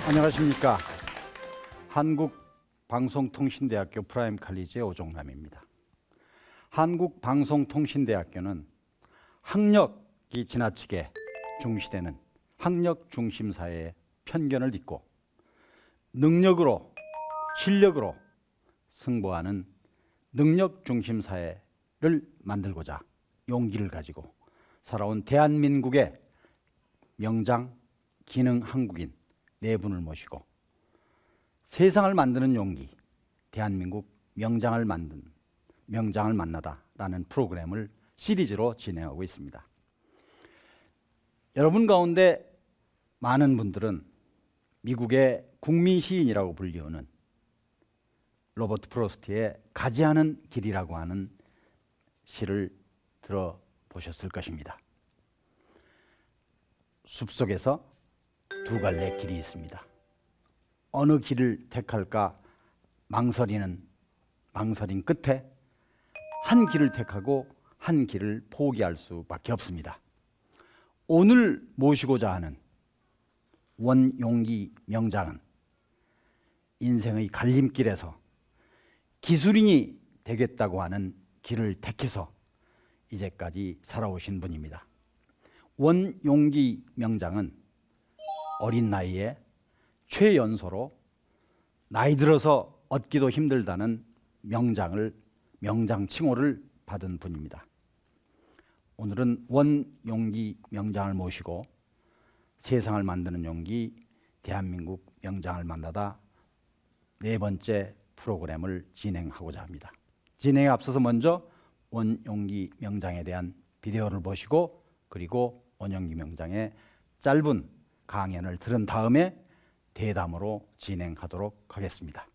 안녕하십니까. 한국방송통신대학교 프라임 칼리지의 오종남입니다. 한국방송통신대학교는 학력이 지나치게 중시되는 학력 중심 사회의 편견을 딛고 능력으로 실력으로 승부하는 능력 중심 사회를 만들고자 용기를 가지고 살아온 대한민국의 명장 기능 한국인 네 분을 모시고 세상을 만드는 용기, 대한민국 명장을 만나다라는 프로그램을 시리즈로 진행하고 있습니다. 여러분 가운데 많은 분들은 미국의 국민 시인이라고 불리우는 로버트 프로스트의 가지 않은 길이라고 하는 시를 들어보셨을 것입니다. 숲속에서 두 갈래 길이 있습니다. 어느 길을 택할까 망설인 끝에 한 길을 택하고 한 길을 포기할 수밖에 없습니다. 오늘 모시고자 하는 원용기 명장은 인생의 갈림길에서 기술인이 되겠다고 하는 길을 택해서 이제까지 살아오신 분입니다. 원용기 명장은 어린 나이에 최연소로 나이 들어서 얻기도 힘들다는 명장 칭호를 받은 분입니다. 오늘은 원용기 명장을 모시고 세상을 만드는 용기, 대한민국 명장을 만나다 네 번째 프로그램을 진행하고자 합니다. 진행에 앞서서 먼저 원용기 명장에 대한 비디오를 보시고 그리고 원용기 명장의 짧은 강연을 들은 다음에 대담으로 진행하도록 하겠습니다.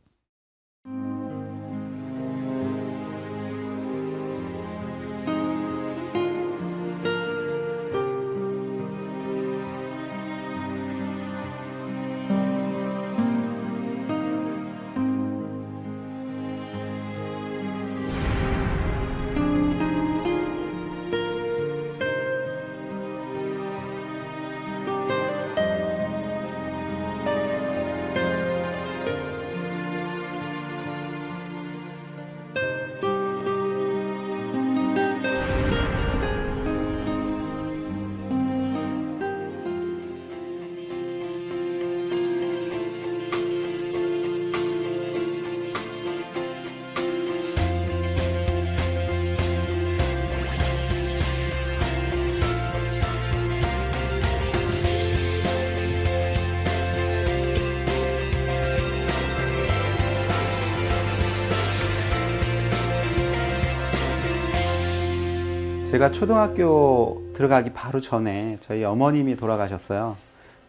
제가 초등학교 들어가기 바로 전에 저희 어머님이 돌아가셨어요.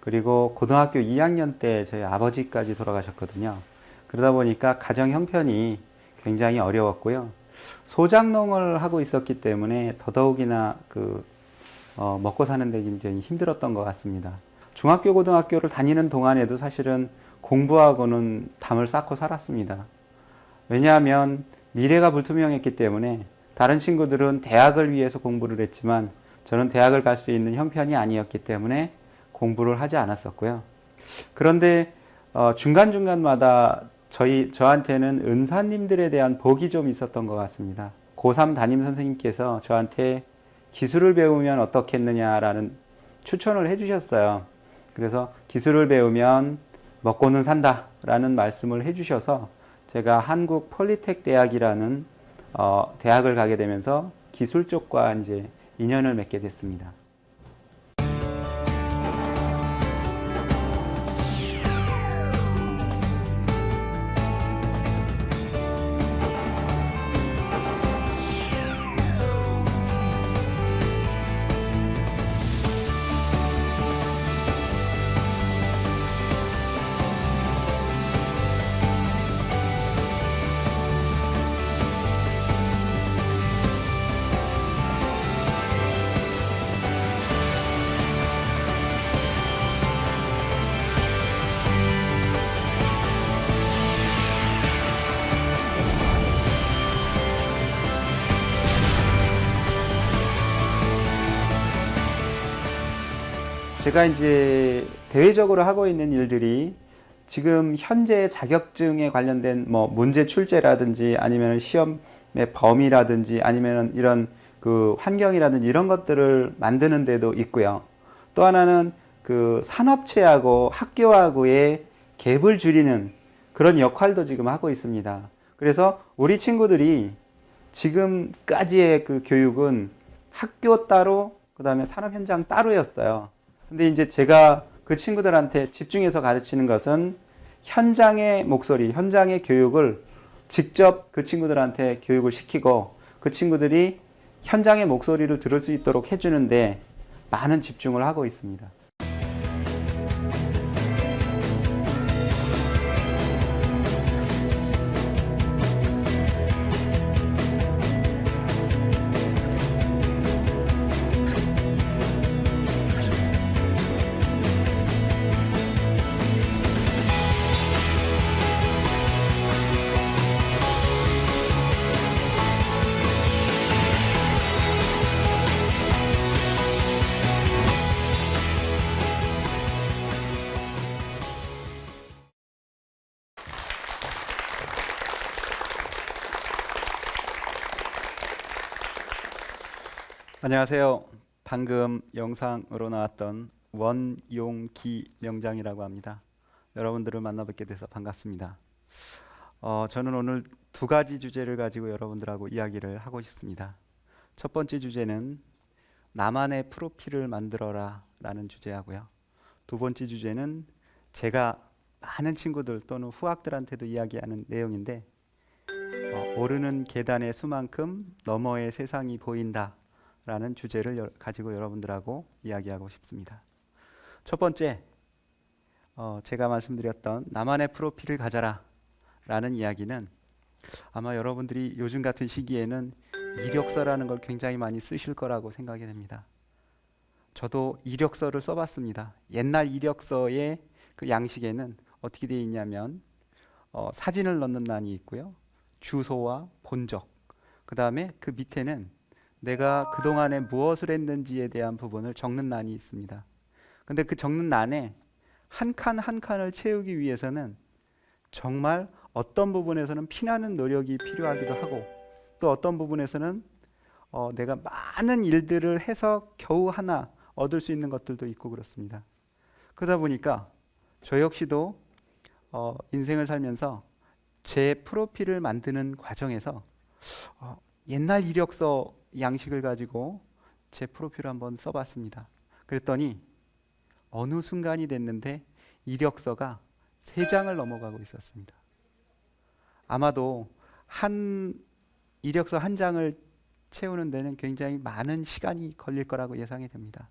그리고 고등학교 2학년 때 저희 아버지까지 돌아가셨거든요. 그러다 보니까 가정 형편이 굉장히 어려웠고요. 소장농을 하고 있었기 때문에 더더욱이나 먹고 사는 데 굉장히 힘들었던 것 같습니다. 중학교, 고등학교를 다니는 동안에도 사실은 공부하고는 담을 쌓고 살았습니다. 왜냐하면 미래가 불투명했기 때문에 다른 친구들은 대학을 위해서 공부를 했지만 저는 대학을 갈 수 있는 형편이 아니었기 때문에 공부를 하지 않았었고요. 그런데 중간중간마다 저한테는 은사님들에 대한 복이 좀 있었던 것 같습니다. 고3 담임 선생님께서 저한테 기술을 배우면 어떻겠느냐라는 추천을 해주셨어요. 그래서 기술을 배우면 먹고는 산다라는 말씀을 해주셔서 제가 한국 폴리텍 대학이라는 대학을 가게 되면서 기술 쪽과 이제 인연을 맺게 됐습니다. 제가 이제 대외적으로 하고 있는 일들이 지금 현재 자격증에 관련된 뭐 문제 출제라든지 아니면 시험의 범위라든지 아니면 이런 그 환경이라든지 이런 것들을 만드는 데도 있고요. 또 하나는 그 산업체하고 학교하고의 갭을 줄이는 그런 역할도 지금 하고 있습니다. 그래서 우리 친구들이 지금까지의 그 교육은 학교 따로, 그 다음에 산업 현장 따로였어요. 근데 이제 제가 그 친구들한테 집중해서 가르치는 것은 현장의 목소리, 현장의 교육을 직접 그 친구들한테 교육을 시키고 그 친구들이 현장의 목소리를 들을 수 있도록 해주는데 많은 집중을 하고 있습니다. 안녕하세요. 방금 영상으로 나왔던 원용기 명장이라고 합니다. 여러분들을 만나뵙게 돼서 반갑습니다. 저는 오늘 두 가지 주제를 가지고 여러분들하고 이야기를 하고 싶습니다. 첫 번째 주제는 나만의 프로필을 만들어라 라는 주제하고요. 두 번째 주제는 제가 많은 친구들 또는 후학들한테도 이야기하는 내용인데 오르는 계단의 수만큼 너머의 세상이 보인다 라는 주제를 가지고 여러분들하고 이야기하고 싶습니다. 첫 번째, 제가 말씀드렸던 나만의 프로필을 가져라 라는 이야기는 아마 여러분들이 요즘 같은 시기에는 이력서라는 걸 굉장히 많이 쓰실 거라고 생각이 됩니다. 저도 이력서를 써봤습니다. 옛날 이력서의 그 양식에는 어떻게 되어 있냐면 사진을 넣는欄이 있고요. 주소와 본적, 그 다음에 그 밑에는 내가 그동안에 무엇을 했는지에 대한 부분을 적는欄이 있습니다. 근데 그 적는欄에 한 칸 한 칸을 채우기 위해서는 정말 어떤 부분에서는 피나는 노력이 필요하기도 하고 또 어떤 부분에서는 내가 많은 일들을 해서 겨우 하나 얻을 수 있는 것들도 있고 그렇습니다. 그러다 보니까 저 역시도 인생을 살면서 제 프로필을 만드는 과정에서 옛날 이력서 양식을 가지고 제 프로필을 한번 써봤습니다. 그랬더니 어느 순간이 됐는데 이력서가 3장을 넘어가고 있었습니다. 아마도 이력서 한 장을 채우는 데는 굉장히 많은 시간이 걸릴 거라고 예상이 됩니다.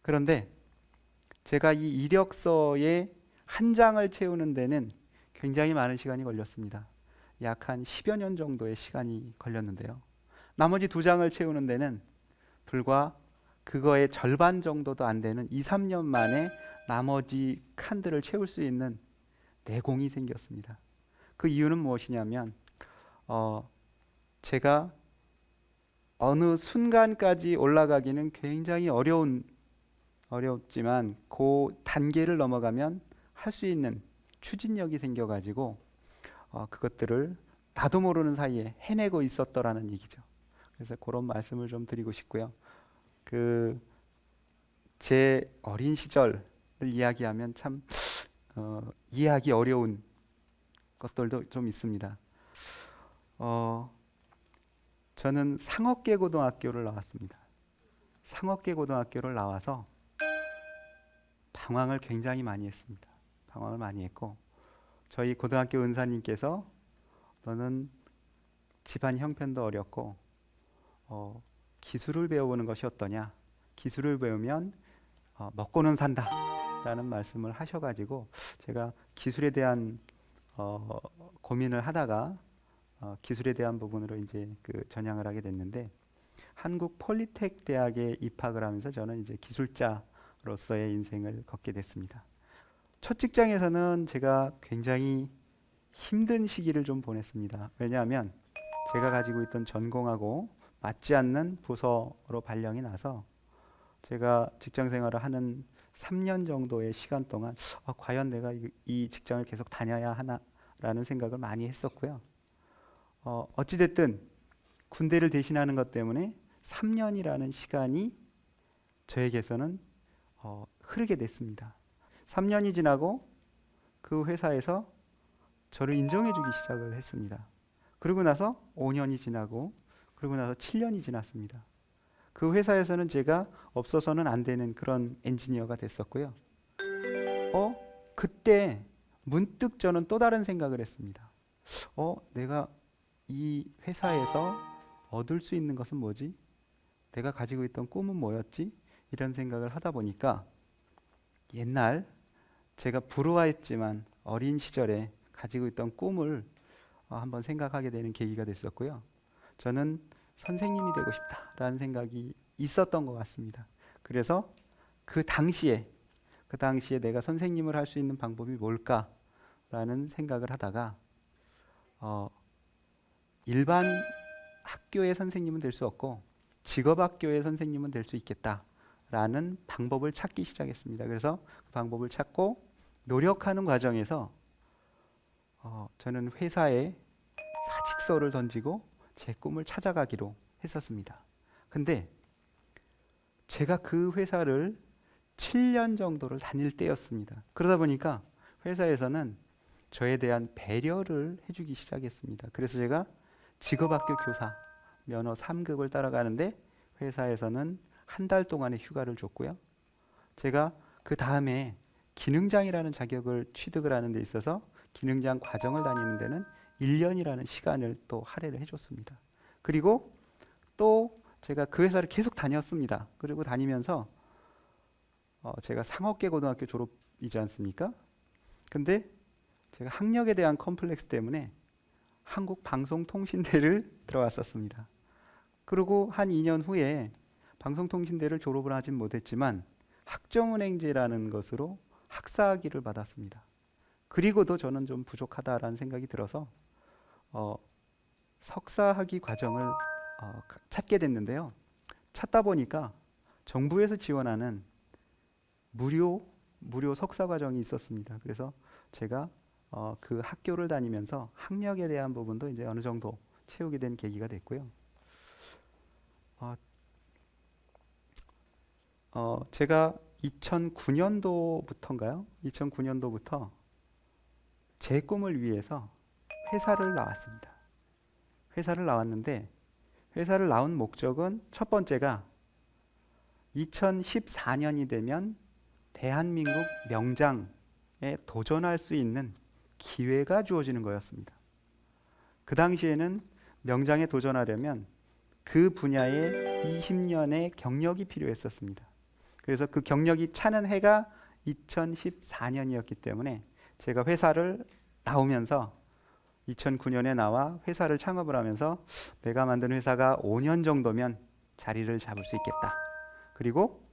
그런데 제가 이 이력서의 한 장을 채우는 데는 굉장히 많은 시간이 걸렸습니다. 약 한 10여 년 정도의 시간이 걸렸는데요. 나머지 2장을 채우는 데는 불과 그거의 절반 정도도 안 되는 2, 3년 만에 나머지 칸들을 채울 수 있는 내공이 생겼습니다. 그 이유는 무엇이냐면 제가 어느 순간까지 올라가기는 굉장히 어렵지만 그 단계를 넘어가면 할 수 있는 추진력이 생겨가지고 그것들을 나도 모르는 사이에 해내고 있었더라는 얘기죠. 그래서 그런 말씀을 좀 드리고 싶고요. 제 어린 시절을 이야기하면 참 이해하기 어려운 것들도 좀 있습니다. 저는 상업계 고등학교를 나왔습니다. 상업계 고등학교를 나와서 방황을 굉장히 많이 했습니다. 방황을 많이 했고 저희 고등학교 은사님께서 너는 집안 형편도 어렵고 기술을 배워보는 것이 어떠냐, 기술을 배우면 먹고는 산다 라는 말씀을 하셔가지고 제가 기술에 대한 고민을 하다가 기술에 대한 부분으로 이제 전향을 하게 됐는데 한국 폴리텍 대학에 입학을 하면서 저는 이제 기술자로서의 인생을 걷게 됐습니다. 첫 직장에서는 제가 굉장히 힘든 시기를 좀 보냈습니다. 왜냐하면 제가 가지고 있던 전공하고 맞지 않는 부서로 발령이 나서 제가 직장 생활을 하는 3년 정도의 시간 동안 과연 내가 이 직장을 계속 다녀야 하나라는 생각을 많이 했었고요. 어찌됐든 군대를 대신하는 것 때문에 3년이라는 시간이 저에게서는 흐르게 됐습니다. 3년이 지나고 그 회사에서 저를 인정해주기 시작을 했습니다. 그러고 나서 5년이 지나고 그러고 나서 7년이 지났습니다. 그 회사에서는 제가 없어서는 안 되는 그런 엔지니어가 됐었고요. 그때 문득 저는 또 다른 생각을 했습니다. 내가 이 회사에서 얻을 수 있는 것은 뭐지? 내가 가지고 있던 꿈은 뭐였지? 이런 생각을 하다 보니까 옛날 제가 불우하였지만 어린 시절에 가지고 있던 꿈을 한번 생각하게 되는 계기가 됐었고요. 저는 선생님이 되고 싶다라는 생각이 있었던 것 같습니다. 그래서 그 당시에 내가 선생님을 할 수 있는 방법이 뭘까라는 생각을 하다가 일반 학교의 선생님은 될 수 없고 직업학교의 선생님은 될 수 있겠다라는 방법을 찾기 시작했습니다. 그래서 그 방법을 찾고 노력하는 과정에서 저는 회사에 사직서를 던지고 제 꿈을 찾아가기로 했었습니다. 근데 제가 그 회사를 7년 정도를 다닐 때였습니다. 그러다 보니까 회사에서는 저에 대한 배려를 해주기 시작했습니다. 그래서 제가 직업학교 교사 면허 3급을 따라가는데 회사에서는 한 달 동안의 휴가를 줬고요. 제가 그 다음에 기능장이라는 자격을 취득을 하는 데 있어서 기능장 과정을 다니는 데는 1년이라는 시간을 또 할애를 해줬습니다. 그리고 또 제가 그 회사를 계속 다녔습니다. 그리고 다니면서 제가 상업계 고등학교 졸업이지 않습니까? 근데 제가 학력에 대한 컴플렉스 때문에 한국방송통신대를 들어왔었습니다. 그리고 한 2년 후에 방송통신대를 졸업을 하진 못했지만 학점은행제라는 것으로 학사학위를 받았습니다. 그리고도 저는 좀 부족하다라는 생각이 들어서 석사학위 과정을 찾게 됐는데요. 찾다 보니까 정부에서 지원하는 무료 석사 과정이 있었습니다. 그래서 제가 그 학교를 다니면서 학력에 대한 부분도 이제 어느 정도 채우게 된 계기가 됐고요. 제가 2009년도부터인가요? 2009년도부터 제 꿈을 위해서 회사를 나왔습니다. 회사를 나왔는데 회사를 나온 목적은 첫 번째가 2014년이 되면 대한민국 명장에 도전할 수 있는 기회가 주어지는 거였습니다. 그 당시에는 명장에 도전하려면 그 분야에 20년의 경력이 필요했었습니다. 그래서 그 경력이 차는 해가 2014년이었기 때문에 제가 회사를 나오면서 2009년에 나와 회사를 창업을 하면서 내가 만든 회사가 5년 정도면 자리를 잡을 수 있겠다. 그리고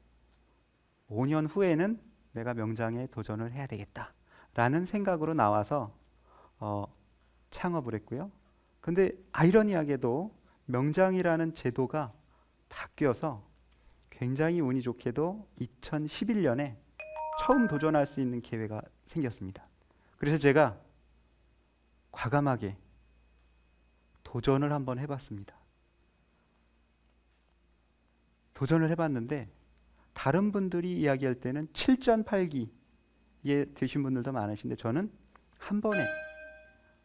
5년 후에는 내가 명장에 도전을 해야 되겠다라는 생각으로 나와서 창업을 했고요. 근데 아이러니하게도 명장이라는 제도가 바뀌어서 굉장히 운이 좋게도 2011년에 처음 도전할 수 있는 기회가 생겼습니다. 그래서 제가 과감하게 도전을 한번 해봤습니다. 도전을 해봤는데 다른 분들이 이야기할 때는 7전8기에 되신 분들도 많으신데 저는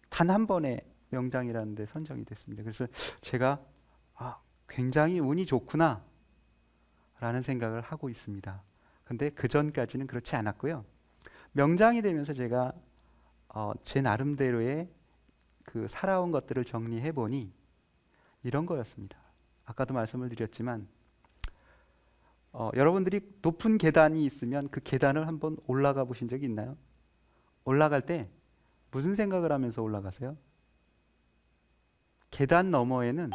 단 한 번에 명장이라는 데 선정이 됐습니다. 그래서 제가 굉장히 운이 좋구나 라는 생각을 하고 있습니다. 근데 그 전까지는 그렇지 않았고요. 명장이 되면서 제가 제 나름대로의 그 살아온 것들을 정리해 보니 이런 거였습니다. 아까도 말씀을 드렸지만 여러분들이 높은 계단이 있으면 그 계단을 한번 올라가 보신 적이 있나요? 올라갈 때 무슨 생각을 하면서 올라가세요? 계단 너머에는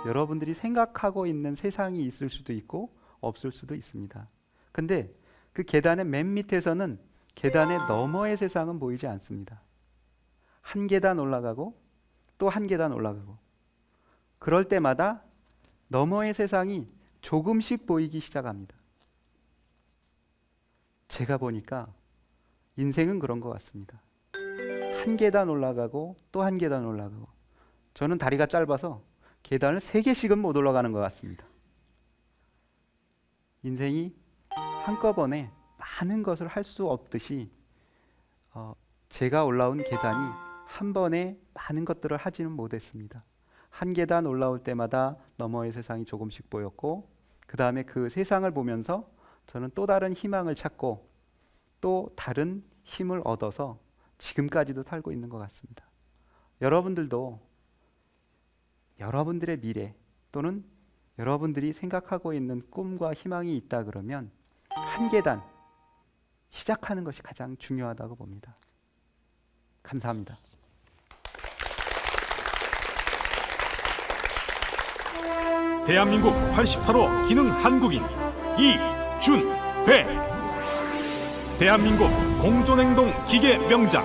여러분들이 생각하고 있는 세상이 있을 수도 있고 없을 수도 있습니다. 근데 그 계단의 맨 밑에서는 계단의 너머의 세상은 보이지 않습니다. 한 계단 올라가고 또 한 계단 올라가고 그럴 때마다 너머의 세상이 조금씩 보이기 시작합니다. 제가 보니까 인생은 그런 것 같습니다. 한 계단 올라가고 또 한 계단 올라가고, 저는 다리가 짧아서 계단을 3개씩은 못 올라가는 것 같습니다. 인생이 한꺼번에 많은 것을 할 수 없듯이 제가 올라온 계단이 한 번에 많은 것들을 하지는 못했습니다. 한 계단 올라올 때마다 너머의 세상이 조금씩 보였고, 그 다음에 그 세상을 보면서 저는 또 다른 희망을 찾고 또 다른 힘을 얻어서 지금까지도 살고 있는 것 같습니다. 여러분들도 여러분들의 미래 또는 여러분들이 생각하고 있는 꿈과 희망이 있다 그러면 한 계단 시작하는 것이 가장 중요하다고 봅니다. 감사합니다. 대한민국 88호 기능 한국인 이준배, 대한민국 공존행동 기계 명장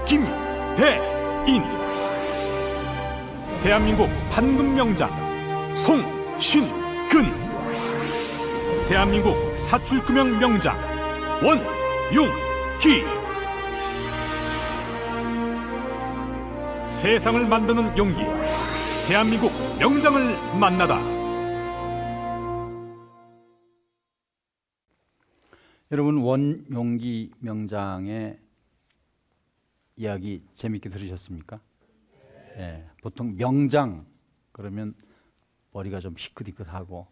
김대인, 대한민국 판금 명장 송신근, 대한민국 사출금형 명장 원용기. 세상을 만드는 용기, 대한민국 명장을 만나다. 여러분, 원용기 명장의 이야기 재밌게 들으셨습니까? 예, 보통 명장 그러면 머리가 좀 희끗희끗하고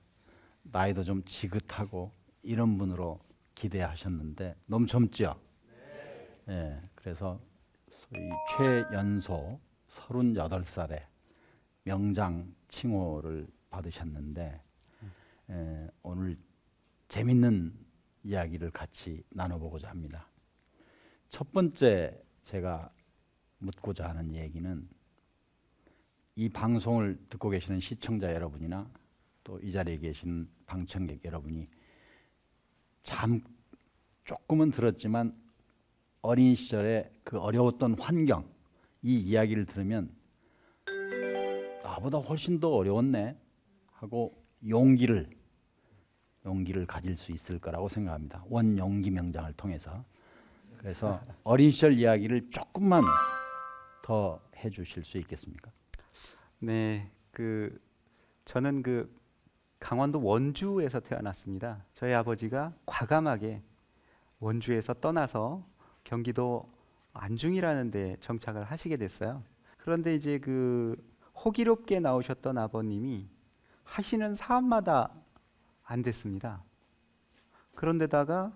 나이도 좀 지긋하고 이런 분으로 기대하셨는데 너무 젊죠? 예, 그래서 소위 최연소 38살에 명장 칭호를 받으셨는데, 오늘 재밌는 이야기를 같이 나눠보고자 합니다. 첫 번째 제가 묻고자 하는 얘기는, 이 방송을 듣고 계시는 시청자 여러분이나 또 이 자리에 계신 방청객 여러분이 조금은 들었지만 어린 시절에 그 어려웠던 환경, 이 이야기를 들으면 나보다 훨씬 더 어려웠네 하고 용기를 가질 수 있을 거라고 생각합니다. 원용기 명장을 통해서. 그래서 어린 시절 이야기를 조금만 더 해주실 수 있겠습니까? 네, 저는 강원도 원주에서 태어났습니다. 저희 아버지가 과감하게 원주에서 떠나서 경기도 안중이라는 데 정착을 하시게 됐어요. 그런데 이제 호기롭게 나오셨던 아버님이 하시는 사업마다 안 됐습니다. 그런데다가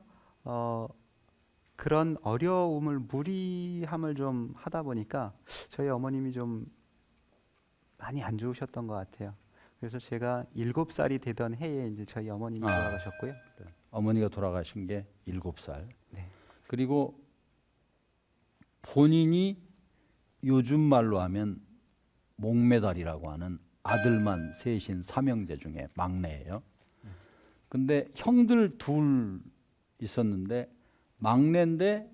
그런 어려움을 무리함을 좀 하다 보니까 저희 어머님이 좀 많이 안 좋으셨던 것 같아요. 그래서 제가 7살이 되던 해에 이제 저희 어머님이 돌아가셨고요. 네. 어머니가 돌아가신 게 7살. 네. 그리고 본인이 요즘 말로 하면 목매달이라고 하는 아들만 셋인 삼형제 중에 막내예요. 근데 형들 둘 있었는데 막내인데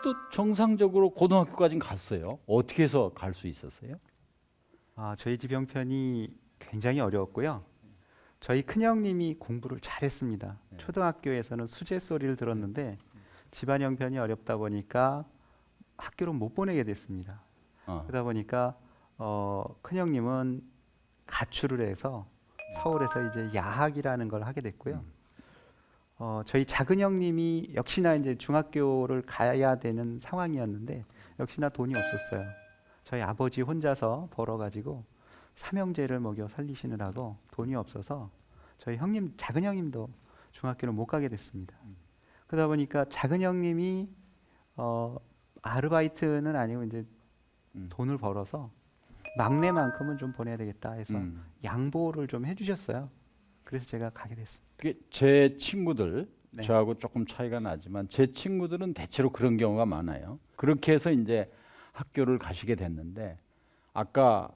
또 정상적으로 고등학교까지 갔어요. 어떻게 해서 갈 수 있었어요? 저희 집 형편이 굉장히 어려웠고요. 저희 큰형님이 공부를 잘했습니다. 초등학교에서는 수제 소리를 들었는데 집안 형편이 어렵다 보니까 학교를 못 보내게 됐습니다. 그러다 보니까 큰형님은 가출을 해서 서울에서 이제 야학이라는 걸 하게 됐고요. 저희 작은 형님이 역시나 이제 중학교를 가야 되는 상황이었는데 역시나 돈이 없었어요. 저희 아버지 혼자서 벌어가지고 삼형제를 먹여 살리시느라고 돈이 없어서 저희 형님, 작은 형님도 중학교를 못 가게 됐습니다. 그러다 보니까 작은 형님이 아르바이트는 아니고 이제 돈을 벌어서 막내만큼은 좀 보내야 되겠다 해서 양보를 좀 해주셨어요. 그래서 제가 가게 됐습니다. 그게 제 친구들, 네. 저하고 조금 차이가 나지만 제 친구들은 대체로 그런 경우가 많아요. 그렇게 해서 이제 학교를 가시게 됐는데, 아까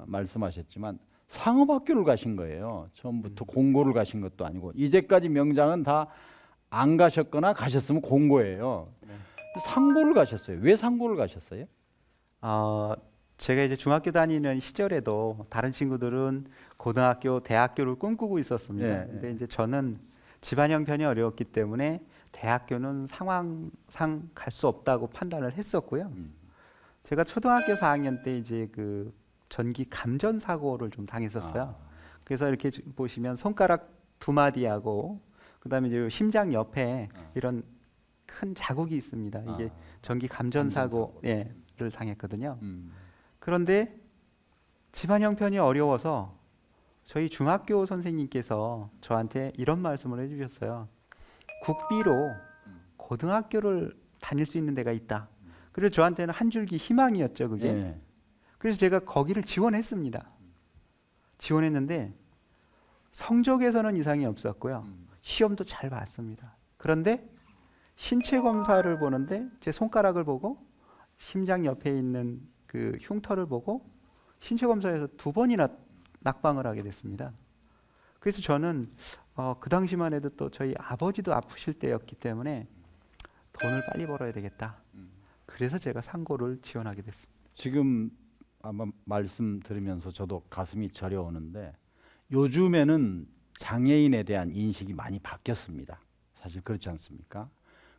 말씀하셨지만 상업학교를 가신 거예요. 처음부터 공고를 가신 것도 아니고. 이제까지 명장은 다 안 가셨거나 가셨으면 공고예요. 네. 상고를 가셨어요. 왜 상고를 가셨어요? 제가 이제 중학교 다니는 시절에도 다른 친구들은 고등학교, 대학교를 꿈꾸고 있었습니다. 예, 근데 이제 저는 집안 형편이 어려웠기 때문에 대학교는 상황상 갈 수 없다고 판단을 했었고요. 제가 초등학교 4학년 때 이제 그 전기 감전 사고를 좀 당했었어요. 그래서 이렇게 보시면 손가락 2마디하고 그다음에 이제 심장 옆에 이런 큰 자국이 있습니다. 이게 전기 감전 사고를 당했거든요. 그런데 집안 형편이 어려워서 저희 중학교 선생님께서 저한테 이런 말씀을 해주셨어요. 국비로 고등학교를 다닐 수 있는 데가 있다. 그래서 저한테는 한 줄기 희망이었죠, 그게. 네. 그래서 제가 거기를 지원했습니다. 지원했는데 성적에서는 이상이 없었고요. 시험도 잘 봤습니다. 그런데 신체 검사를 보는데 제 손가락을 보고 심장 옆에 있는 그 흉터를 보고 신체 검사에서 2번이나 낙방을 하게 됐습니다. 그래서 저는 그 당시만 해도 또 저희 아버지도 아프실 때였기 때문에 돈을 빨리 벌어야 되겠다. 그래서 제가 상고를 지원하게 됐습니다. 지금 아마 말씀 들으면서 저도 가슴이 저려오는데 요즘에는 장애인에 대한 인식이 많이 바뀌었습니다. 사실 그렇지 않습니까?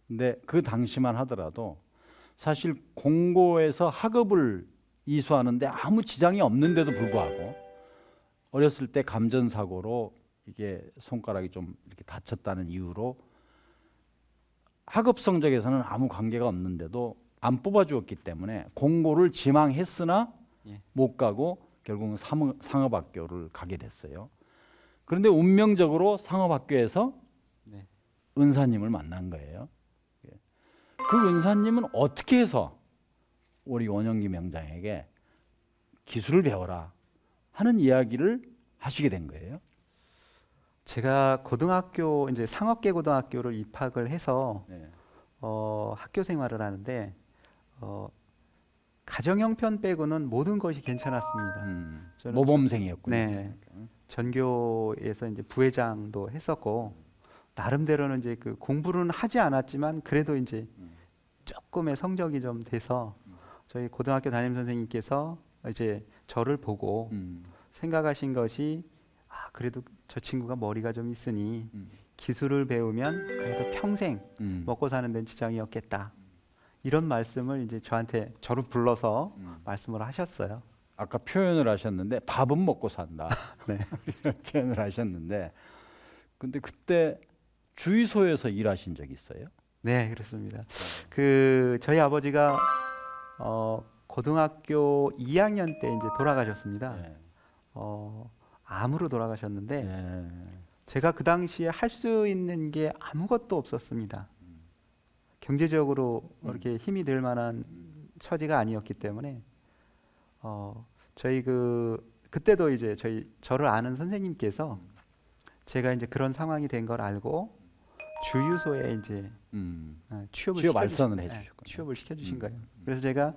근데 그 당시만 하더라도 사실 공고에서 학업을 이수하는데 아무 지장이 없는데도 불구하고 어렸을 때 감전사고로 이게 손가락이 좀 이렇게 다쳤다는 이유로 학업 성적에서는 아무 관계가 없는데도 안 뽑아주었기 때문에 공고를 지망했으나 못 가고 결국은 상업학교를 가게 됐어요. 그런데 운명적으로 상업학교에서 네. 은사님을 만난 거예요. 그 은사님은 어떻게 해서 우리 원영기 명장에게 기술을 배워라 하는 이야기를 하시게 된 거예요? 제가 고등학교 이제 상업계 고등학교를 입학을 해서 네. 학교 생활을 하는데 가정 형편 빼고는 모든 것이 괜찮았습니다. 저는 모범생이었군요. 네. 전교에서 이제 부회장도 했었고 나름대로는 이제 그 공부는 하지 않았지만 그래도 이제 조금의 성적이 좀 돼서 저희 고등학교 담임 선생님께서 이제 저를 보고 생각하신 것이 그래도 저 친구가 머리가 좀 있으니 기술을 배우면 그래도 평생 먹고 사는 데는 지장이 없겠다. 이런 말씀을 이제 저를 불러서 말씀을 하셨어요. 아까 표현을 하셨는데 밥은 먹고 산다. 네. 이런 표현을 하셨는데 근데 그때 주유소에서 일하신 적 있어요? 네, 그렇습니다. 그 저희 아버지가 고등학교 2학년 때 이제 돌아가셨습니다. 네. 암으로 돌아가셨는데 네. 제가 그 당시에 할 수 있는 게 아무것도 없었습니다. 경제적으로 이렇게 힘이 될 만한 처지가 아니었기 때문에 저희 그때도 이제 저를 아는 선생님께서 제가 이제 그런 상황이 된 걸 알고 주유소에 이제 취업 알선을 해주셨군요. 취업을 시켜주신 거예요. 그래서 제가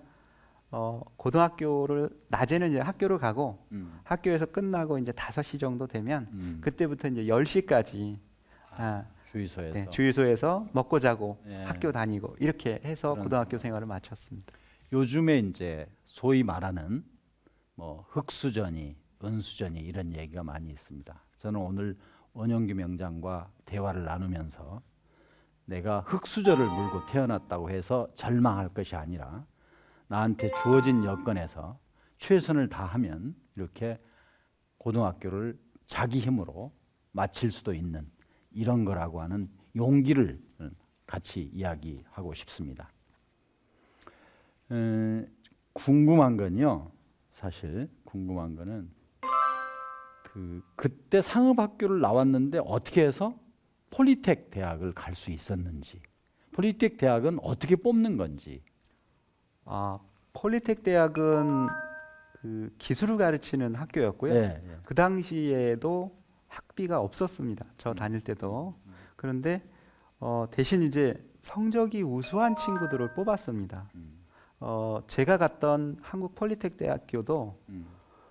고등학교를 낮에는 이제 학교를 가고 학교에서 끝나고 이제 5시 정도 되면 그때부터 이제 10시까지 주유소에서. 네, 주유소에서 먹고 자고 네. 학교 다니고 이렇게 해서 그런 고등학교 생활을 마쳤습니다. 요즘에 이제 소위 말하는 뭐 흑수저니 은수저니 이런 얘기가 많이 있습니다. 저는 오늘 원영기 명장과 대화를 나누면서 내가 흑수저를 물고 태어났다고 해서 절망할 것이 아니라 나한테 주어진 여건에서 최선을 다하면 이렇게 고등학교를 자기 힘으로 마칠 수도 있는 이런 거라고 하는 용기를 같이 이야기하고 싶습니다. 궁금한 건요. 사실 궁금한 거는 그때 상업학교를 나왔는데 어떻게 해서 폴리텍 대학을 갈 수 있었는지, 폴리텍 대학은 어떻게 뽑는 건지. 폴리텍 대학은 그 기술을 가르치는 학교였고요. 네. 그 당시에도 학비가 없었습니다. 저 다닐 때도. 그런데 대신 이제 성적이 우수한 친구들을 뽑았습니다. 제가 갔던 한국 폴리텍 대학교도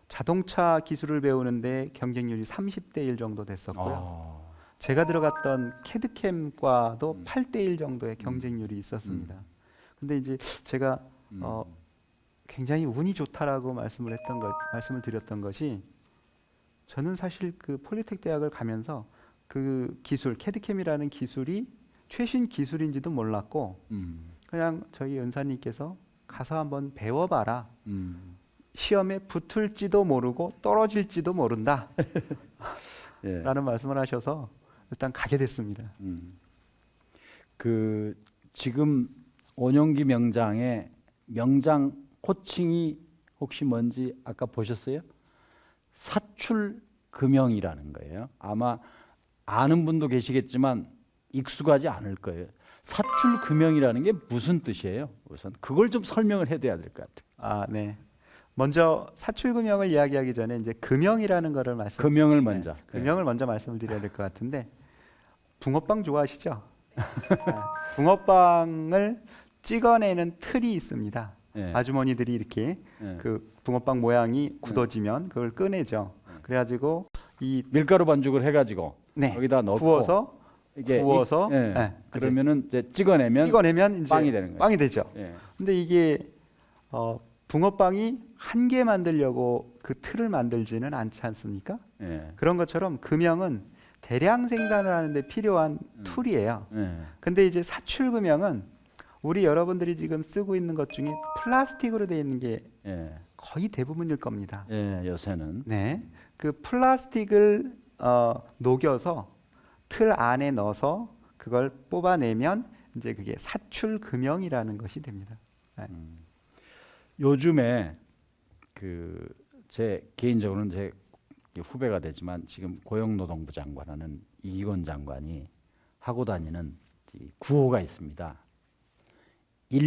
자동차 기술을 배우는데 경쟁률이 30대 1 정도 됐었고요. 제가 들어갔던 캐드캠과도 8대 1 정도의 경쟁률이 있었습니다. 근데 이제 제가 굉장히 운이 좋다라고 말씀을 드렸던 것이 저는 사실 그 폴리텍 대학을 가면서 그 기술 캐드캠이라는 기술이 최신 기술인지도 몰랐고 음. 그냥 저희 은사님께서 가서 한번 배워봐라. 음. 시험에 붙을지도 모르고 떨어질지도 모른다. 예. 라는 말씀을 하셔서 일단 가게 됐습니다. 그 지금 원용기 명장의 명장 호칭이 혹시 뭔지 아까 보셨어요? 사출금영이라는 거예요. 아마 아는 분도 계시겠지만 익숙하지 않을 거예요. 사출금영이라는 게 무슨 뜻이에요? 우선 그걸 좀 설명을 해둬야 될 것 같아요. 아, 네. 먼저 사출금영을 이야기하기 전에 이제 금영이라는 거를 금영을 먼저. 금영을 먼저 말씀을 드려야 될 것 같은데 붕어빵 좋아하시죠? 붕어빵을 찍어내는 틀이 있습니다. 예. 아주머니들이 이렇게 예. 그 붕어빵 모양이 굳어지면 그걸 꺼내죠. 그래가지고 이 밀가루 반죽을 해가지고 네, 여기다 넣고 구워서 구워서 예. 네, 그러면은 이제 찍어내면 찍어내면 이제 빵이 되는 거예요. 빵이 되죠. 예. 근데 이게 붕어빵이 한 개 만들려고 그 틀을 만들지는 않지 않습니까? 예. 그런 것처럼 금형은 대량 생산을 하는데 필요한 툴이에요. 예. 근데 이제 사출금형은 우리 여러분들이 지금 쓰고 있는 것 중에 플라스틱으로 되어 있는 게 예. 거의 대부분일 겁니다. 예. 요새는 네, 그 플라스틱을 녹여서 틀 안에 넣어서 그걸 뽑아내면 이제 그게 사출금형이라는 것이 됩니다. 네. 요즘에 그 제 개인적으로는 제 후배가 되지만 지금 고용노동부 장관하는 이기권 장관이 하고 다니는 이 구호가 있습니다.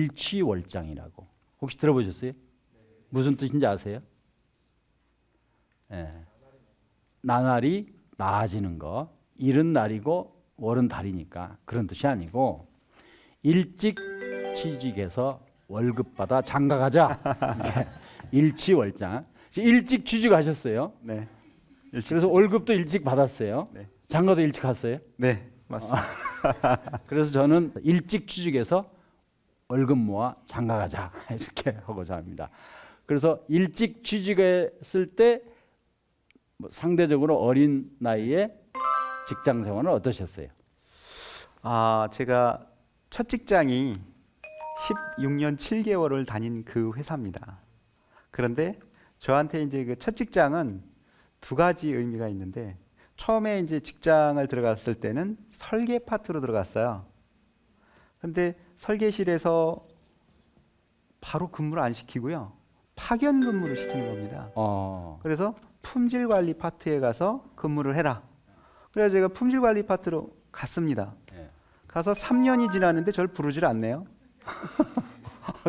일취월장이라고 혹시 들어보셨어요? 무슨 뜻인지 아세요? 예. 나날이 나아지는 거, 일은 날이고 월은 달이니까 그런 뜻이 아니고 일찍 취직해서 월급 받아 장가 가자. 일취월장. 일찍 취직하셨어요. 네. 그래서 월급도 일찍 받았어요. 네. 장가도 일찍 갔어요. 네, 맞습니다. 그래서 저는 일찍 취직해서 월급 모아 장가 가자 이렇게 하고자 합니다. 그래서 일찍 취직했을 때 뭐 상대적으로 어린 나이에 직장 생활은 어떠셨어요? 아, 제가 첫 직장이 16년 7개월을 다닌 그 회사입니다. 그런데 저한테 이제 그 첫 직장은 두 가지 의미가 있는데 처음에 이제 직장을 들어갔을 때는 설계 파트로 들어갔어요. 근데 설계실에서 바로 근무를 안 시키고요. 파견 근무를 시키는 겁니다. 그래서 품질 관리 파트에 가서 근무를 해라. 그래서 제가 품질 관리 파트로 갔습니다. 네. 가서 3년이 지났는데 저를 부르질 않네요.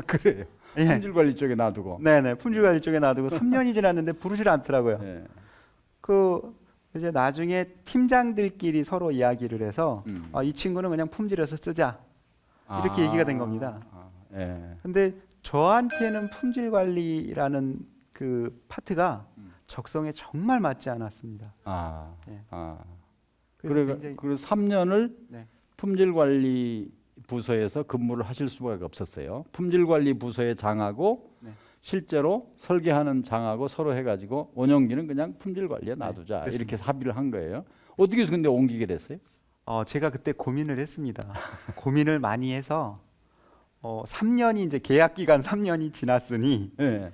그래요. 예. 품질 관리 쪽에 놔두고. 네네, 품질 관리 쪽에 놔두고 3년이 지났는데 부르질 않더라고요. 네. 그 이제 나중에 팀장들끼리 서로 이야기를 해서 이 친구는 그냥 품질에서 쓰자 이렇게 얘기가 된 겁니다. 예. 근데 저한테는 품질 관리라는 그 파트가 적성에 정말 맞지 않았습니다. 예. 그래서 굉장히- 그래서 3년을 네. 품질 관리 부서에서 근무를 하실 수밖에 없었어요. 품질 관리 부서의 장하고 네. 실제로 설계하는 장하고 서로 해가지고 원영기는 그냥 품질 관리에 놔두자 그렇습니다. 이렇게 합의를 한 거예요. 어떻게 해서 근데 옮기게 됐어요? 제가 그때 고민을 했습니다. 고민을 많이 해서 3년이 이제 계약 기간 3년이 지났으니 예.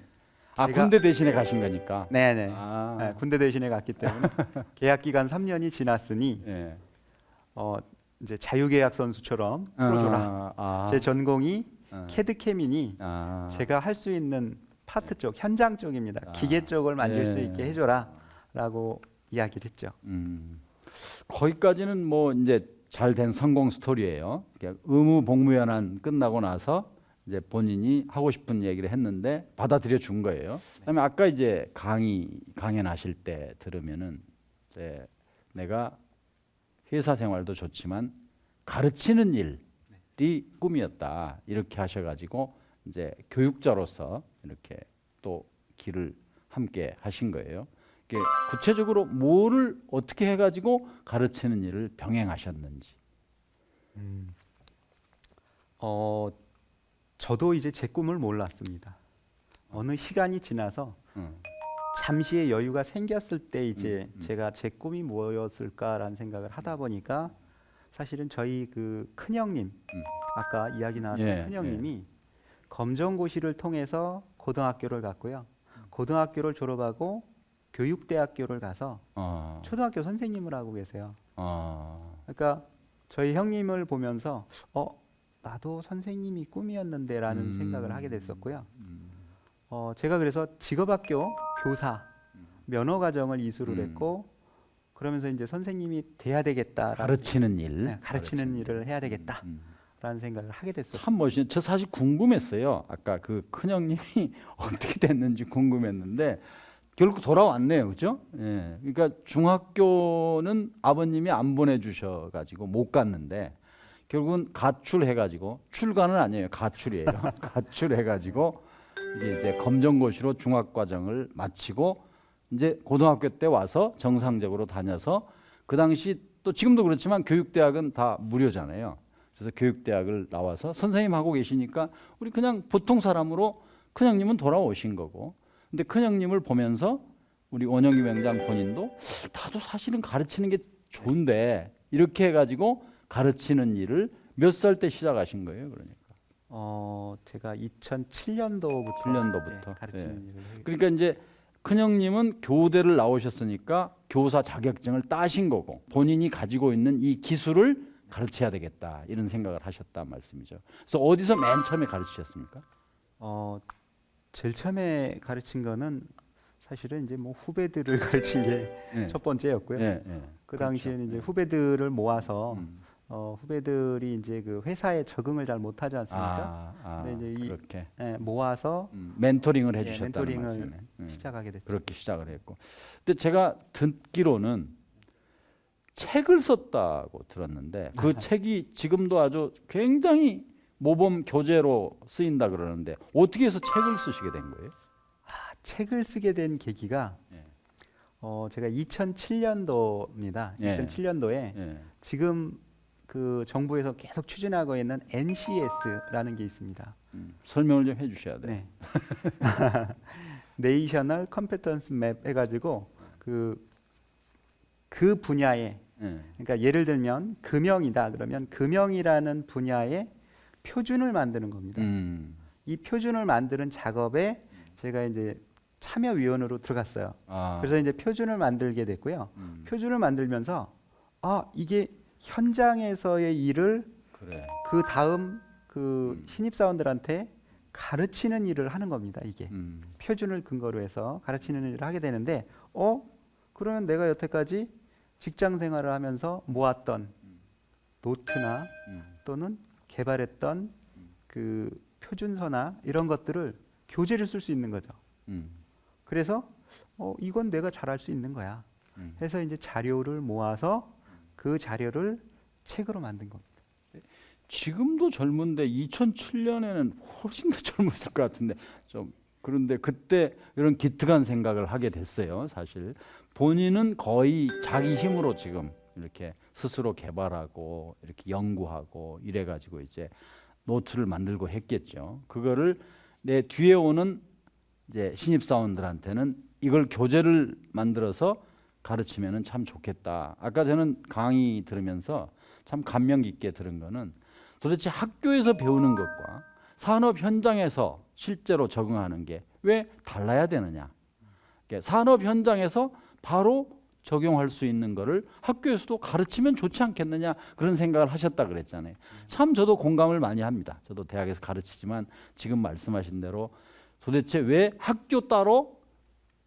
제가- 군대 대신에 가신 거니까. 네네. 아. 네, 군대 대신에 갔기 때문에 계약 기간 3년이 지났으니 예. 이제 자유계약 선수처럼 풀어줘라. 제 전공이 캐드캠이니 제가 할 수 있는 파트 쪽, 현장 쪽입니다. 기계 쪽을 만질 수 있게 해줘라라고 이야기를 했죠. 거기까지는 뭐 이제 잘 된 성공 스토리예요. 의무 복무연한 끝나고 나서 이제 본인이 하고 싶은 얘기를 했는데 받아들여 준 거예요. 그다음에 아까 이제 강연하실 때 들으면은 이제 내가 회사 생활도 좋지만 가르치는 일이 꿈이었다 이렇게 하셔가지고 이제 교육자로서 이렇게 또 길을 함께 하신 거예요. 이게 구체적으로 뭐를 어떻게 해가지고 가르치는 일을 병행하셨는지. 저도 이제 제 꿈을 몰랐습니다. 어느 시간이 지나서 잠시의 여유가 생겼을 때 이제 제가 제 꿈이 뭐였을까라는 생각을 하다 보니까 사실은 저희 그 큰형님 아까 이야기 나왔던 예, 큰형님이 검정고시를 통해서 고등학교를 갔고요. 고등학교를 졸업하고 교육대학교를 가서 초등학교 선생님을 하고 계세요. 그러니까 저희 형님을 보면서 나도 선생님이 꿈이었는데라는 생각을 하게 됐었고요. 제가 그래서 직업학교 교사 면허 과정을 이수를 했고 그러면서 이제 선생님이 돼야 되겠다. 가르치는 일, 네, 가르치는 일을 해야 되겠다라는 생각을 하게 됐어요. 참 멋있는. 저 사실 궁금했어요. 아까 그 큰형님이 어떻게 됐는지 궁금했는데 결국 돌아왔네요, 그죠? 예. 그러니까 중학교는 아버님이 안 보내주셔가지고 못 갔는데 결국은 가출해가지고 출가는 아니에요, 가출이에요. 가출해가지고 이제 검정고시로 중학과정을 마치고 이제 고등학교 때 와서 정상적으로 다녀서 그 당시 또 지금도 그렇지만 교육대학은 다 무료잖아요. 그래서 교육대학을 나와서 선생님 하고 계시니까 우리 그냥 보통 사람으로 큰형님은 돌아오신 거고, 근데 큰형님을 보면서 우리 원영기 명장 본인도 나도 사실은 가르치는 게 좋은데 이렇게 해가지고 가르치는 일을 몇 살 때 시작하신 거예요, 그러니까? 제가 2007년도부터 7년도부터. 가르치는 일을 그러니까 이제 큰형님은 교대를 나오셨으니까 교사 자격증을 따신 거고 본인이 가지고 있는 이 기술을 가르쳐야 되겠다 이런 생각을 하셨단 말씀이죠. 그래서 어디서 맨 처음에 가르치셨습니까? 제일 처음에 가르친 거는 사실은 이제 뭐 후배들을 가르친 게 첫 번째였고요. 그 당시에는 이제 후배들을 모아서 후배들이 이제 그 회사에 적응을 잘 못하지 않습니까? 근데 이제 그렇게 모아서 멘토링을 해주셨다는 멘토링을 말씀이네. 시작하게 됐죠. 그렇게 시작을 했고, 근데 제가 듣기로는 책을 썼다고 들었는데 그 책이 지금도 아주 굉장히 모범 교재로 쓰인다 그러는데 어떻게 해서 책을 쓰시게 된 거예요? 책을 쓰게 된 계기가 제가 2007년도입니다. 2007년도에 지금 그 정부에서 계속 추진하고 있는 NCS라는 게 있습니다. 설명을 좀 해주셔야 돼요. 네. 네이셔널 컴피턴스 맵 해가지고 그 분야에 그러니까 예를 들면 금형이다 그러면 금형이라는 분야의 표준을 만드는 겁니다. 이 표준을 만드는 작업에 제가 이제 참여위원으로 들어갔어요. 그래서 이제 표준을 만들게 됐고요. 표준을 만들면서 이게 현장에서의 일을 그 다음 그 신입사원들한테 가르치는 일을 하는 겁니다. 이게 표준을 근거로 해서 가르치는 일을 하게 되는데 그러면 내가 여태까지 직장 생활을 하면서 모았던 노트나 또는 개발했던 그 표준서나 이런 것들을 교재를 쓸 수 있는 거죠. 그래서 이건 내가 잘할 수 있는 거야. 해서 이제 자료를 모아서 그 자료를 책으로 만든 겁니다. 지금도 젊은데 2007년에는 훨씬 더 젊었을 것 같은데 좀 그런데 그때 이런 기특한 생각을 하게 됐어요. 사실 본인은 거의 자기 힘으로 지금 이렇게 스스로 개발하고 이렇게 연구하고 이래가지고 이제 노트를 만들고 했겠죠. 그거를 내 뒤에 오는 이제 신입사원들한테는 이걸 교재를 만들어서 가르치면은 참 좋겠다. 아까 저는 강의 들으면서 참 감명 깊게 들은 거는 도대체 학교에서 배우는 것과 산업 현장에서 실제로 적응하는 게 왜 달라야 되느냐. 산업 현장에서 바로 적용할 수 있는 거를 학교에서도 가르치면 좋지 않겠느냐 그런 생각을 하셨다 그랬잖아요. 참 저도 공감을 많이 합니다. 저도 대학에서 가르치지만 지금 말씀하신 대로 도대체 왜 학교 따로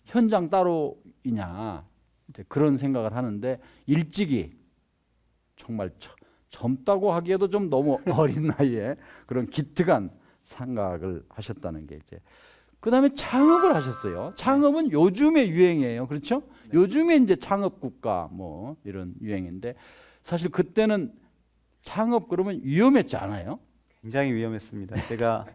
현장 따로이냐 이제 그런 생각을 하는데 일찍이 정말 젊다고 하기에도 좀 너무 어린 나이에 그런 기특한 생각을 하셨다는 게 이제 그다음에 창업을 하셨어요. 창업은 요즘의 유행이에요. 그렇죠? 요즘에 이제 창업 국가 뭐 이런 유행인데 사실 그때는 창업 그러면 위험했지 않아요? 굉장히 위험했습니다. 제가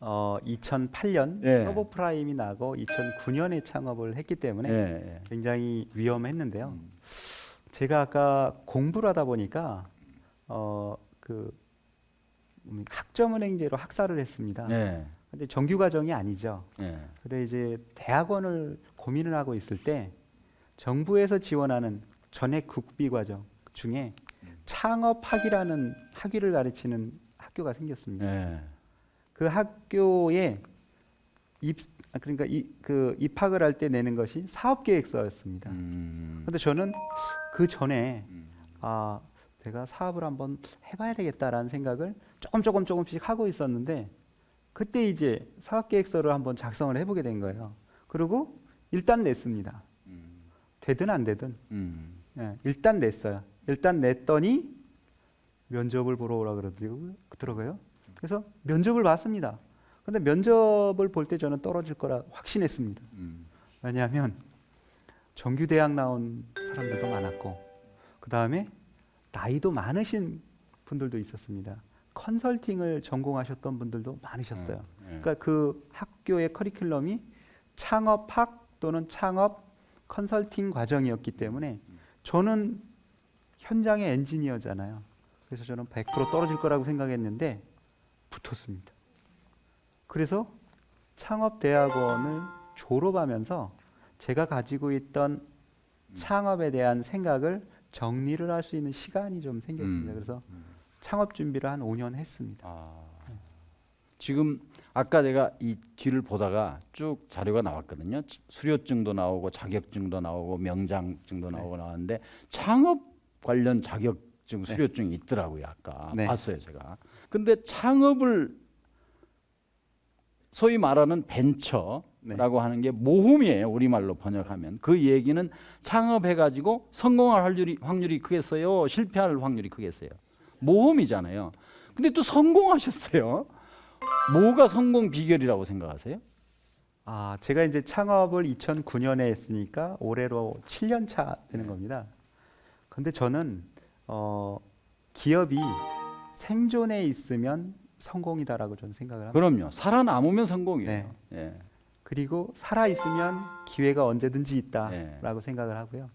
2008년 서브프라임이 나고 2009년에 창업을 했기 때문에 굉장히 위험했는데요. 제가 아까 공부를 하다 보니까 그 학점은행제로 학사를 했습니다. 근데 정규 과정이 아니죠. 근데 이제 대학원을 고민을 하고 있을 때 정부에서 지원하는 전액 국비 과정 중에 창업학이라는 학위를 가르치는 학교가 생겼습니다. 예. 그 학교에 그러니까 입학을 할 때 내는 것이 사업계획서였습니다. 그런데 저는 그 전에 내가 사업을 한번 해봐야 되겠다라는 생각을 조금씩 하고 있었는데 그때 이제 사업계획서를 한번 작성을 해보게 된 거예요. 그리고 일단 냈습니다. 되든 안 되든 예, 일단 냈어요. 일단 냈더니 면접을 보러 오라 그러더라고요. 그래서 면접을 봤습니다. 근데 면접을 볼 때 저는 떨어질 거라 확신했습니다. 왜냐하면 정규대학 나온 사람들도 많았고 그 다음에 나이도 많으신 분들도 있었습니다. 컨설팅을 전공하셨던 분들도 많으셨어요. 그러니까 그 학교의 커리큘럼이 창업학 또는 창업 컨설팅 과정이었기 때문에 저는 현장의 엔지니어잖아요. 그래서 저는 100% 떨어질 거라고 생각했는데 붙었습니다. 그래서 창업대학원을 졸업하면서 제가 가지고 있던 창업에 대한 생각을 정리를 할 수 있는 시간이 좀 생겼습니다. 그래서 창업 준비를 한 5년 했습니다. 지금 아까 제가 이 뒤를 보다가 쭉 자료가 나왔거든요. 수료증도 나오고 자격증도 나오고 명장증도 나오고 나왔는데 창업 관련 자격증 수료증이 있더라고요. 아까 봤어요, 제가. 근데 창업을 소위 말하는 벤처라고 하는 게 모험이에요. 우리말로 번역하면. 그 얘기는 창업해가지고 성공할 확률이 크겠어요? 실패할 확률이 크겠어요? 모험이잖아요. 근데 또 성공하셨어요. 뭐가 성공 비결이라고 생각하세요? 제가 이제 창업을 2009년에 했으니까 올해로 7년 차 되는 겁니다. 근데 저는 기업이 생존에 있으면 성공이다라고 저는 생각을 합니다. 그럼요. 살아남으면 성공이에요. 네. 예. 그리고 살아 있으면 기회가 언제든지 있다라고 생각을 하고요.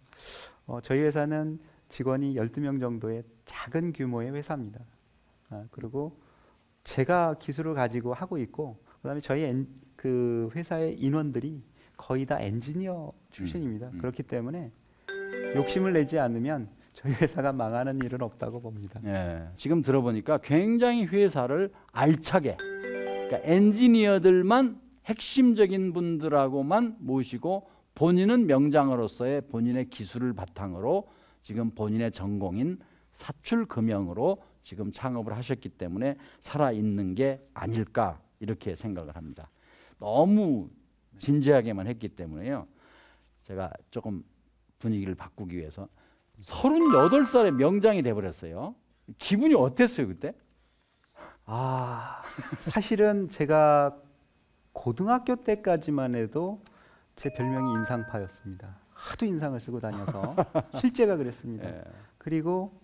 저희 회사는 직원이 12명 정도의 작은 규모의 회사입니다. 그리고 제가 기술을 가지고 하고 있고 그다음에 저희 그 회사의 인원들이 거의 다 엔지니어 출신입니다. 그렇기 때문에 욕심을 내지 않으면 저희 회사가 망하는 일은 없다고 봅니다. 예. 지금 들어보니까 굉장히 회사를 알차게, 그러니까 엔지니어들만 핵심적인 분들하고만 모시고 본인은 명장으로서의 본인의 기술을 바탕으로 지금 본인의 전공인 사출금형으로 지금 창업을 하셨기 때문에 살아있는 게 아닐까 이렇게 생각을 합니다. 너무 진지하게만 했기 때문에요. 제가 조금 분위기를 바꾸기 위해서 38살에 명장이 돼버렸어요. 기분이 어땠어요 그때? 사실은 제가 고등학교 때까지만 해도 제 별명이 인상파였습니다. 하도 인상을 쓰고 다녀서 실제가 그랬습니다. 그리고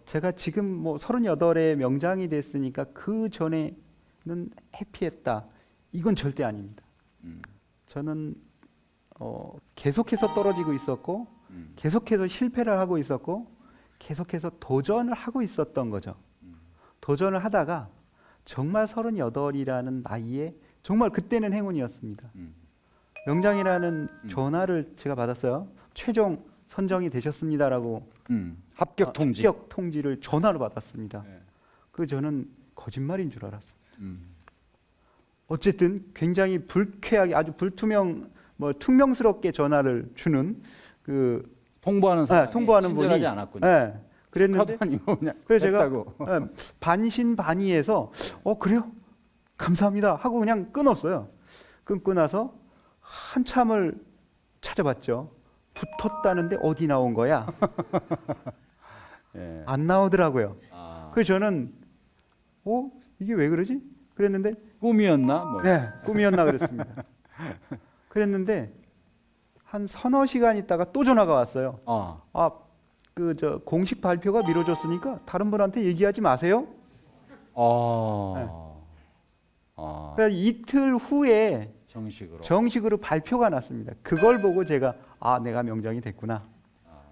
제가 지금 뭐 38에 명장이 됐으니까 그 전에는 해피했다. 이건 절대 아닙니다. 저는 계속해서 떨어지고 있었고 계속해서 실패를 하고 있었고 계속해서 도전을 하고 있었던 거죠. 도전을 하다가 정말 38이라는 나이에 정말 그때는 행운이었습니다. 명장이라는 전화를 제가 받았어요. 최종 선정이 되셨습니다라고 합격 통지. 합격 통지를 전화로 받았습니다. 그 저는 거짓말인 줄 알았어요. 어쨌든 굉장히 불쾌하게 아주 퉁명스럽게 전화를 주는 그 통보하는 사람이 통보하는 친절하지 분이 않았군요. 그랬는데 아니고 그냥 그래서 제가 했다고. 반신반의해서 그래요? 감사합니다 하고 그냥 끊었어요. 끊고 나서 한참을 찾아봤죠. 붙었다는데 어디 나온 거야? 안 나오더라고요. 그래서 저는 이게 왜 그러지? 그랬는데 꿈이었나? 뭐. 꿈이었나 그랬습니다. 그랬는데 한 서너 시간 있다가 또 전화가 왔어요. 공식 발표가 미뤄졌으니까 다른 분한테 얘기하지 마세요. 그래서 이틀 후에 정식으로 발표가 났습니다. 그걸 보고 제가 내가 명장이 됐구나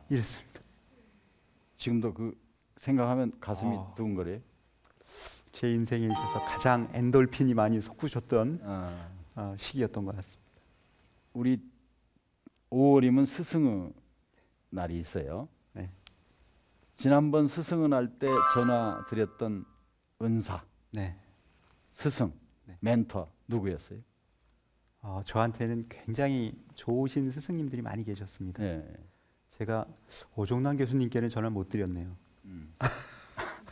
이랬습니다. 지금도 그 생각하면 가슴이 두근거려요. 제 인생에 있어서 가장 엔돌핀이 많이 솟구셨던 시기였던 것 같습니다. 우리 5월이면 스승의 날이 있어요. 지난번 스승은 할 때 전화 드렸던 은사, 네. 스승, 네. 멘토 누구였어요? 저한테는 굉장히 좋으신 스승님들이 많이 계셨습니다. 예. 제가 오종남 교수님께는 전화를 못 드렸네요.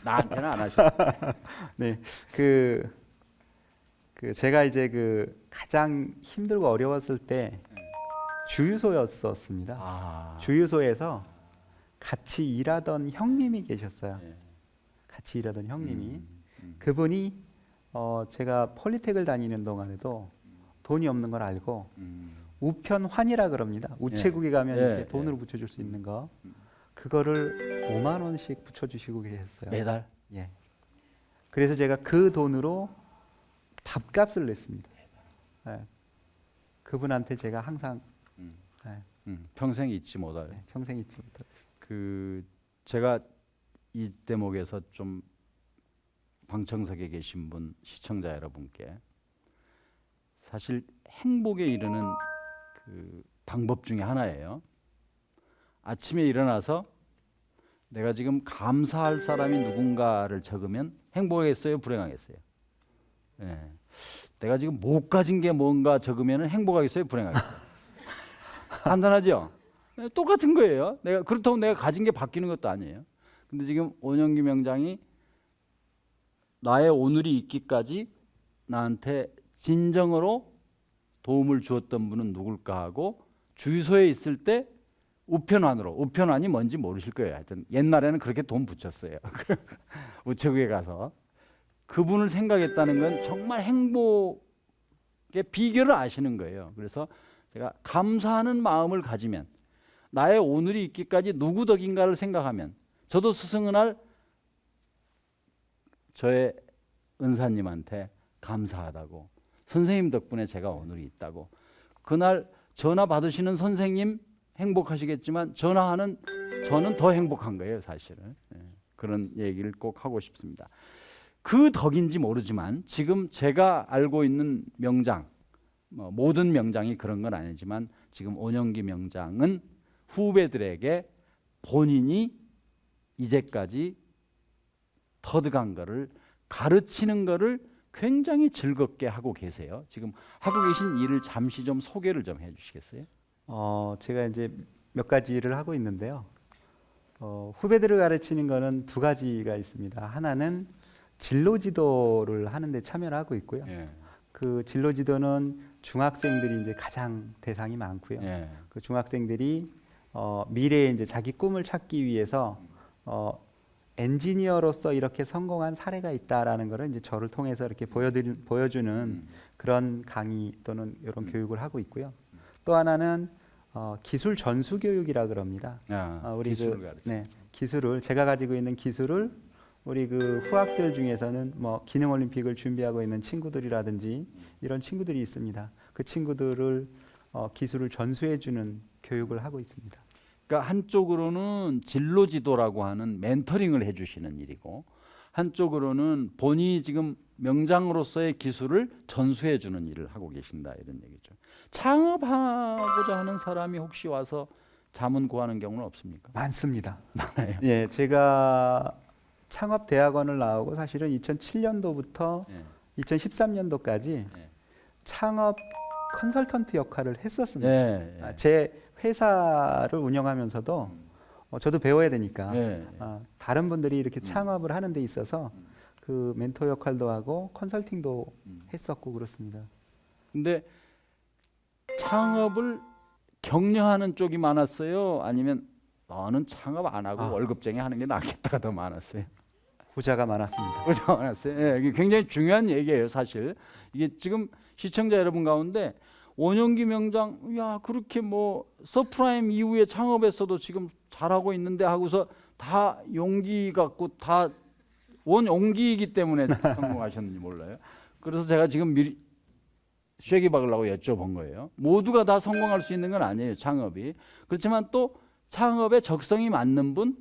나한테는 안 하셨어요. 네, 제가 이제 가장 힘들고 어려웠을 때 주유소였었습니다. 아, 주유소에서 같이 일하던 형님이 계셨어요. 예. 같이 일하던 형님이 음. 그분이 제가 폴리텍을 다니는 동안에도 돈이 없는 걸 알고 우편환이라 그럽니다. 우체국에 가면 예, 이렇게 예. 돈으로 붙여줄 수 있는 거 그거를 5만 원씩 붙여주시고 계셨어요. 매달. 예. 그래서 제가 그 돈으로 밥값을 냈습니다. 예. 그분한테 제가 항상 평생 잊지 못할. 평생 잊지 못하겠습니다. 제가 이 대목에서 좀 방청석에 계신 분 시청자 여러분께 사실 행복에 이르는 방법 중에 하나예요. 아침에 일어나서 내가 지금 감사할 사람이 누군가를 적으면 행복하겠어요, 불행하겠어요? 예. 내가 지금 못 가진 게 뭔가 적으면 행복하겠어요, 불행하겠어요? 간단하죠? 예, 똑같은 거예요. 그렇다고 내가 가진 게 바뀌는 것도 아니에요. 근데 지금 온영기 명장이 나의 오늘이 있기까지 나한테 진정으로 도움을 주었던 분은 누굴까 하고 주유소에 있을 때 우편환이 뭔지 모르실 거예요. 하여튼 옛날에는 그렇게 돈 붙였어요. 우체국에 가서 그분을 생각했다는 건 정말 행복의 비결을 아시는 거예요. 그래서 제가 감사하는 마음을 가지면 나의 오늘이 있기까지 누구 덕인가를 생각하면 저도 스승은할 저의 은사님한테 감사하다고 선생님 덕분에 제가 오늘이 있다고 그날 전화 받으시는 선생님 행복하시겠지만 전화하는 저는 더 행복한 거예요, 사실은. 그런 얘기를 꼭 하고 싶습니다. 그 덕인지 모르지만 지금 제가 알고 있는 명장, 모든 명장이 그런 건 아니지만 지금 온영기 명장은 후배들에게 본인이 이제까지 터득한 거를 가르치는 거를 굉장히 즐겁게 하고 계세요. 지금 하고 계신 일을 잠시 좀 소개를 좀 해주시겠어요? 제가 이제 몇 가지 일을 하고 있는데요. 후배들을 가르치는 거는 두 가지가 있습니다. 하나는 진로 지도를 하는데 참여를 하고 있고요. 예. 그 진로 지도는 중학생들이 이제 가장 대상이 많고요. 예. 그 중학생들이 미래에 이제 자기 꿈을 찾기 위해서 엔지니어로서 이렇게 성공한 사례가 있다라는 것을 이제 저를 통해서 이렇게 보여주는 그런 강의 또는 이런 교육을 하고 있고요. 또 하나는 기술 전수 교육이라 그럽니다. 우리 기술을 가르쳐. 기술을 제가 가지고 있는 기술을 우리 후학들 중에서는 뭐 기능 올림픽을 준비하고 있는 친구들이라든지 이런 친구들이 있습니다. 그 친구들을 기술을 전수해주는 교육을 하고 있습니다. 그러니까 한쪽으로는 진로 지도라고 하는 멘토링을 해주시는 일이고 한쪽으로는 본인이 지금 명장으로서의 기술을 전수해주는 일을 하고 계신다 이런 얘기죠. 창업하고자 하는 사람이 혹시 와서 자문 구하는 경우는 없습니까? 많습니다. 많아요. 예, 제가 창업 대학원을 나오고 사실은 2007년도부터 2013년도까지 창업 컨설턴트 역할을 했었습니다. 제 회사를 운영하면서도 저도 배워야 되니까 다른 분들이 이렇게 창업을 하는 데 있어서 그 멘토 역할도 하고 컨설팅도 했었고 그렇습니다. 근데 창업을 격려하는 쪽이 많았어요? 아니면 너는 창업 안 하고 월급쟁이 하는 게 낫겠다가 더 많았어요? 후자가 많았습니다. 후자가 많았어요. 예, 이게 굉장히 중요한 얘기예요, 사실. 이게 지금 시청자 여러분 가운데 온영기 명장, 야 그렇게 뭐 서프라임 이후에 창업에서도 지금 잘하고 있는데 하고서 다 용기 갖고 다 원용기이기 때문에 성공하셨는지 몰라요. 그래서 제가 지금 미리 쐐기 박으려고 여쭤본 거예요. 모두가 다 성공할 수 있는 건 아니에요, 창업이. 그렇지만 또 창업에 적성이 맞는 분,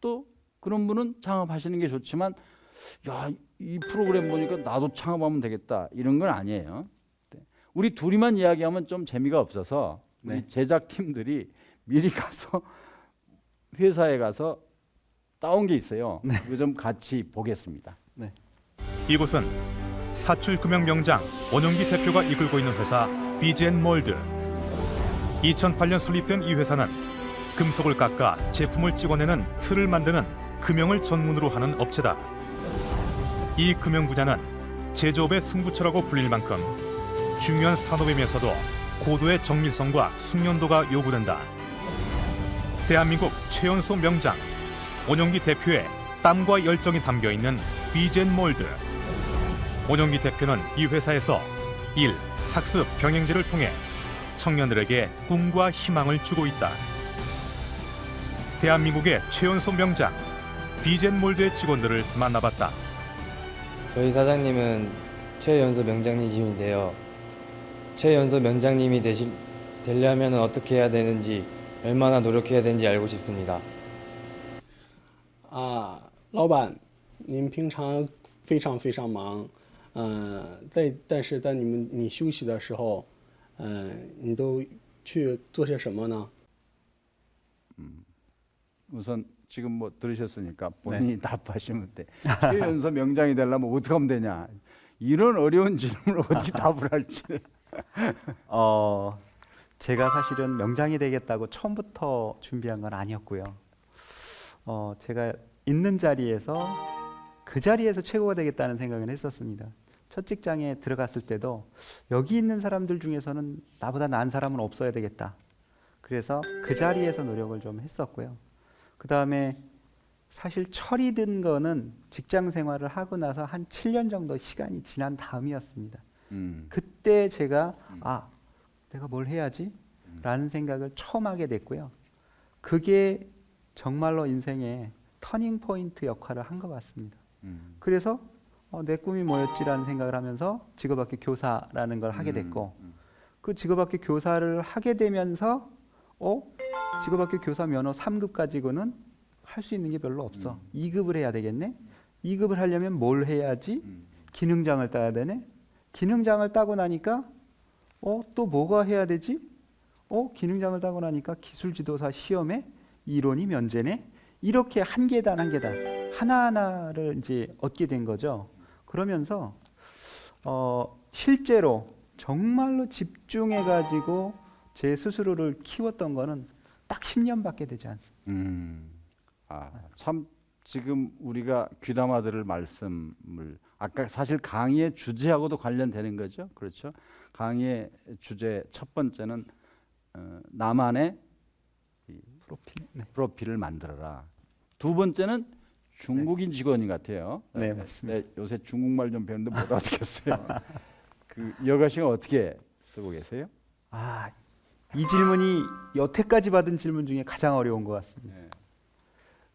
또 그런 분은 창업하시는 게 좋지만 야, 이 프로그램 보니까 나도 창업하면 되겠다 이런 건 아니에요. 우리 둘이만 이야기하면 좀 재미가 없어서 우리 제작팀들이 미리 가서 회사에 가서 따온 게 있어요. 이거 좀 같이 보겠습니다. 이곳은 사출 금융 명장 원용기 대표가 이끌고 있는 회사 비젠몰드. 2008년 설립된 이 회사는 금속을 깎아 제품을 찍어내는 틀을 만드는 금형을 전문으로 하는 업체다. 이 금형 분야는 제조업의 승부처라고 불릴 만큼 중요한 산업이면서도 고도의 정밀성과 숙련도가 요구된다. 대한민국 최연소 명장 원용기 대표의 땀과 열정이 담겨 있는 비젠몰드. 원용기 대표는 이 회사에서 일, 학습 병행제를 통해 청년들에게 꿈과 희망을 주고 있다. 대한민국의 최연소 명장 비젠몰드의 직원들을 만나봤다. 저희 사장님은 최연소 명장님이신데요. 최연소 명장님이 되려면 어떻게 해야 되는지, 얼마나 노력해야 되는지 알고 싶습니다. 老板，您平常非常非常忙，但是在你休息的时候，你都去做些什么呢？ 우선 지금 뭐 들으셨으니까 본인이 답하시면 돼. 최연소 명장이 되려면 어떻게 하면 되냐? 이런 어려운 질문을 어떻게 답을 할지. 제가 사실은 명장이 되겠다고 처음부터 준비한 건 아니었고요. 제가 있는 자리에서 그 자리에서 최고가 되겠다는 생각은 했었습니다. 첫 직장에 들어갔을 때도 여기 있는 사람들 중에서는 나보다 나은 사람은 없어야 되겠다. 그래서 그 자리에서 노력을 좀 했었고요. 그 다음에 사실 철이 든 거는 직장 생활을 하고 나서 한 7년 정도 시간이 지난 다음이었습니다. 그때 제가 내가 뭘 해야지? 라는 생각을 처음 하게 됐고요. 그게 정말로 인생의 터닝 포인트 역할을 한 것 같습니다. 그래서 내 꿈이 뭐였지라는 생각을 하면서 직업학교 교사라는 걸 하게 됐고 그 직업학교 교사를 하게 되면서 직업학교 교사 면허 3급 가지고는 할 수 있는 게 별로 없어. 2급을 해야 되겠네. 2급을 하려면 뭘 해야지? 기능장을 따야 되네. 기능장을 따고 나니까 또 뭐가 해야 되지? 기능장을 따고 나니까 기술지도사 시험에 이론이 면제네. 이렇게 한 계단 한 계단 하나하나를 이제 얻게 된 거죠. 그러면서 실제로 정말로 집중해 가지고 제 스스로를 키웠던 거는 딱 10년밖에 되지 않습니다. 참 지금 우리가 귀담아 들을 말씀을 아까 사실 강의의 주제하고도 관련되는 거죠. 그렇죠? 강의의 주제 첫 번째는 나만의 프로필을 만들어라. 두 번째는 중국인 직원인 것 같아요. 네, 맞습니다. 네, 요새 중국말 좀 배우는데 못 알아듣겠어요. 그 여가 씨가 어떻게 쓰고 계세요? 이 질문이 여태까지 받은 질문 중에 가장 어려운 것 같습니다. 네.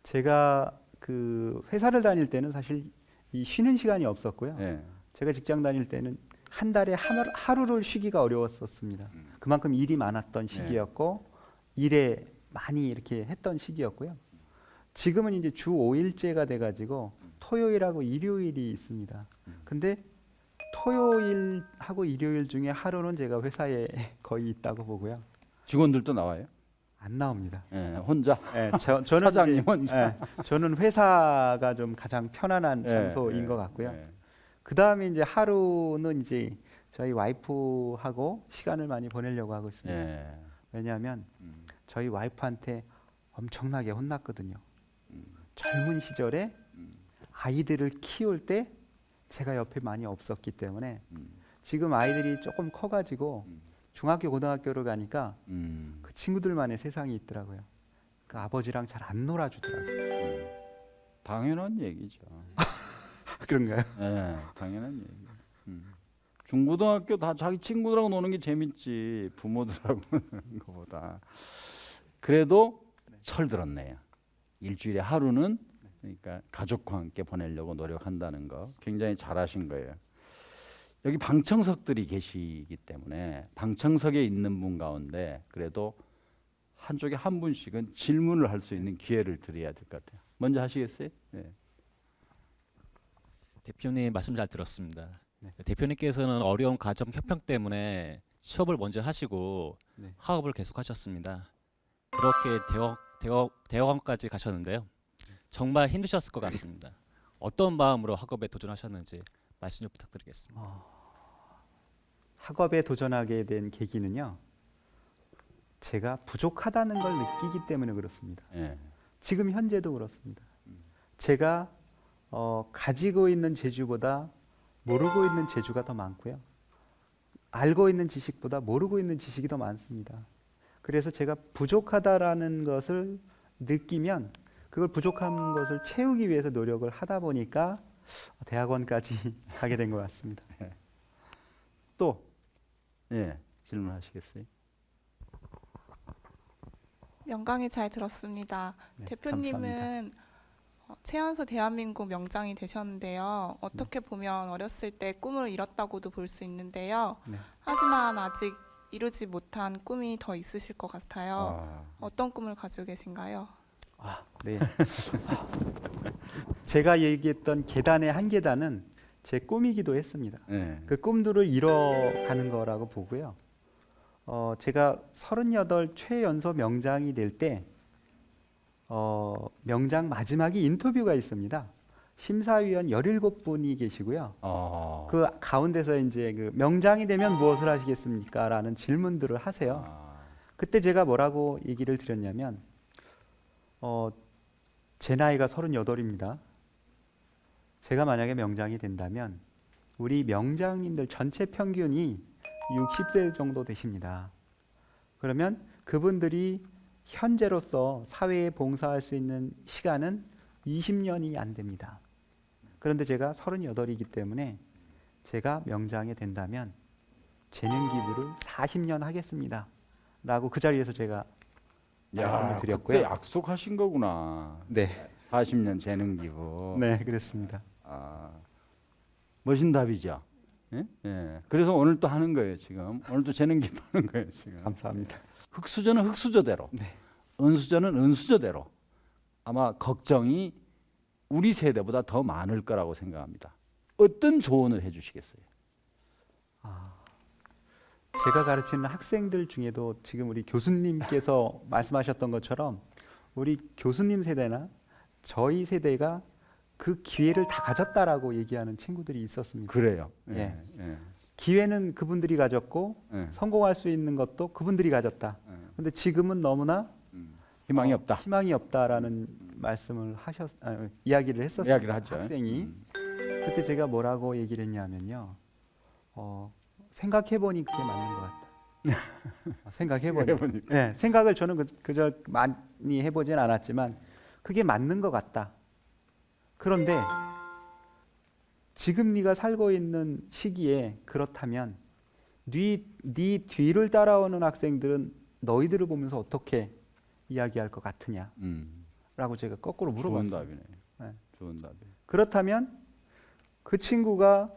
제가 그 회사를 다닐 때는 사실 이 쉬는 시간이 없었고요. 네. 제가 직장 다닐 때는 한 달에 하루를 쉬기가 어려웠었습니다. 그만큼 일이 많았던 시기였고 일에 많이 이렇게 했던 시기였고요. 지금은 이제 주 5일제가 돼가지고 토요일하고 일요일이 있습니다. 근데 토요일하고 일요일 중에 하루는 제가 회사에 거의 있다고 보고요. 직원들도 나와요? 안 나옵니다. 네, 혼자. 저는 사장님 이제, 혼자. 저는 회사가 좀 가장 편안한 장소인 것 같고요. 그 다음에 이제 하루는 이제 저희 와이프하고 시간을 많이 보내려고 하고 있습니다. 왜냐하면 저희 와이프한테 엄청나게 혼났거든요. 젊은 시절에 아이들을 키울 때 제가 옆에 많이 없었기 때문에 지금 아이들이 조금 커가지고 중학교, 고등학교를 가니까 그 친구들만의 세상이 있더라고요. 그 아버지랑 잘 안 놀아주더라고요. 당연한 얘기죠. 그런가요? 네, 당연한 얘기. 중고등학교 다 자기 친구들하고 노는 게 재밌지 부모들하고 노는 것보다. 그래도 철들었네요. 일주일에 하루는 그러니까 가족과 함께 보내려고 노력한다는 거 굉장히 잘하신 거예요. 여기 방청석들이 계시기 때문에 방청석에 있는 분 가운데 그래도 한쪽에 한 분씩은 질문을 할 수 있는 기회를 드려야 될 것 같아요. 먼저 하시겠어요? 네. 대표님 말씀 잘 들었습니다. 네. 대표님께서는 어려운 가정 형편 때문에 취업을 먼저 하시고 네. 학업을 계속하셨습니다. 그렇게 대학원까지 가셨는데요. 정말 힘드셨을 것 같습니다. 어떤 마음으로 학업에 도전하셨는지 말씀 좀 부탁드리겠습니다. 학업에 도전하게 된 계기는요. 제가 부족하다는 걸 느끼기 때문에 그렇습니다. 예. 지금 현재도 그렇습니다. 제가 가지고 있는 재주보다 모르고 있는 재주가 더 많고요. 알고 있는 지식보다 모르고 있는 지식이 더 많습니다. 그래서 제가 부족하다라는 것을 느끼면 그걸 부족한 것을 채우기 위해서 노력을 하다 보니까 대학원까지 가게 된 것 같습니다. 또 예, 질문하시겠어요? 명강의 잘 들었습니다. 네, 대표님은 최연소 대한민국 명장이 되셨는데요. 어떻게 보면 어렸을 때 꿈을 이뤘다고도 볼 수 있는데요. 네. 하지만 아직 이루지 못한 꿈이 더 있으실 것 같아요. 아, 어떤 꿈을 가지고 계신가요? 네. 제가 얘기했던 계단의 한 계단은 제 꿈이기도 했습니다. 예. 그 꿈들을 이뤄가는 거라고 보고요. 제가 38 최연소 명장이 될 때 명장 마지막에 인터뷰가 있습니다. 심사위원 17분이 계시고요. 그 가운데서 이제 그 명장이 되면 무엇을 하시겠습니까? 라는 질문들을 하세요. 그때 제가 뭐라고 얘기를 드렸냐면 제 나이가 38입니다. 제가 만약에 명장이 된다면 우리 명장님들 전체 평균이 60세 정도 되십니다. 그러면 그분들이 현재로서 사회에 봉사할 수 있는 시간은 20년이 안 됩니다. 그런데 제가 38이기 때문에 제가 명장이 된다면 재능 기부를 40년 하겠습니다. 라고 그 자리에서 제가 말씀을 드렸고요. 그때 약속하신 거구나. 네. 40년 재능 기부. 네, 그렇습니다. 멋진 답이죠. 예? 예. 그래서 오늘 또 하는 거예요, 지금. 오늘 또 재능 기부하는 거예요, 지금. 감사합니다. 흑수저는 흑수저대로, 네. 은수저는 은수저대로 아마 걱정이 우리 세대보다 더 많을 거라고 생각합니다. 어떤 조언을 해주시겠어요? 제가 가르치는 학생들 중에도 지금 우리 교수님께서 말씀하셨던 것처럼 우리 교수님 세대나 저희 세대가 그 기회를 다 가졌다라고 얘기하는 친구들이 있었습니다. 그래요. 예. 예. 기회는 그분들이 가졌고 예. 성공할 수 있는 것도 그분들이 가졌다. 그런데 지금은 너무나 희망이 없다. 희망이 없다라는 말씀을 이야기를 했었습니다. 이야기를 하죠. 학생이. 그때 제가 뭐라고 얘기를 했냐면요. 생각해 보니 그게 맞는 것 같다. 생각해 보니. 해보니까. 네, 생각을 저는 그저 많이 해보진 않았지만 그게 맞는 것 같다. 그런데 지금 네가 살고 있는 시기에 그렇다면 네 뒤를 따라오는 학생들은 너희들을 보면서 어떻게 이야기할 것 같으냐? 라고 제가 거꾸로 물어봤어요. 좋은 답이네. 네. 좋은 답이. 그렇다면 그 친구가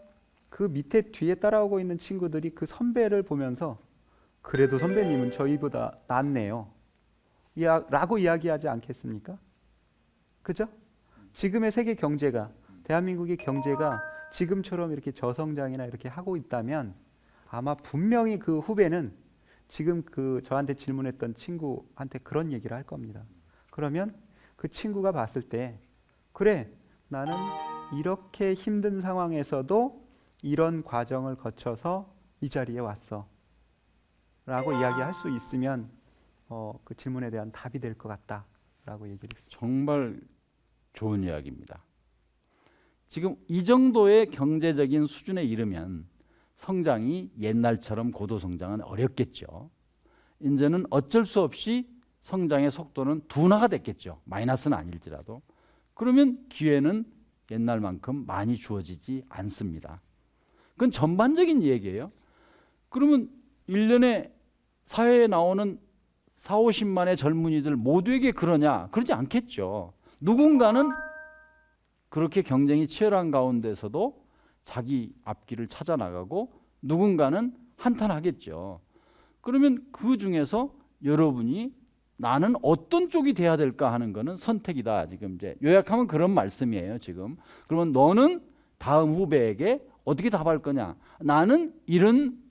그 밑에 뒤에 따라오고 있는 친구들이 그 선배를 보면서 그래도 선배님은 저희보다 낫네요. 라고 이야기하지 않겠습니까? 그죠? 지금의 세계 경제가 대한민국의 경제가 지금처럼 이렇게 저성장이나 이렇게 하고 있다면 아마 분명히 그 후배는 지금 그 저한테 질문했던 친구한테 그런 얘기를 할 겁니다. 그러면 그 친구가 봤을 때 그래 나는 이렇게 힘든 상황에서도 이런 과정을 거쳐서 이 자리에 왔어 라고 이야기할 수 있으면 그 질문에 대한 답이 될 것 같다 라고 얘기를 했습니다. 정말 좋은 이야기입니다. 지금 이 정도의 경제적인 수준에 이르면 성장이 옛날처럼 고도 성장은 어렵겠죠. 이제는 어쩔 수 없이 성장의 속도는 둔화가 됐겠죠. 마이너스는 아닐지라도. 그러면 기회는 옛날만큼 많이 주어지지 않습니다. 그건 전반적인 얘기예요. 그러면 1년에 사회에 나오는 4, 50만의 젊은이들 모두에게 그러냐? 그러지 않겠죠. 누군가는 그렇게 경쟁이 치열한 가운데서도 자기 앞길을 찾아 나가고 누군가는 한탄하겠죠. 그러면 그 중에서 여러분이 나는 어떤 쪽이 돼야 될까 하는 거는 선택이다. 지금 이제 요약하면 그런 말씀이에요, 지금. 그러면 너는 다음 후배에게 어떻게 답할 거냐? 나는 이런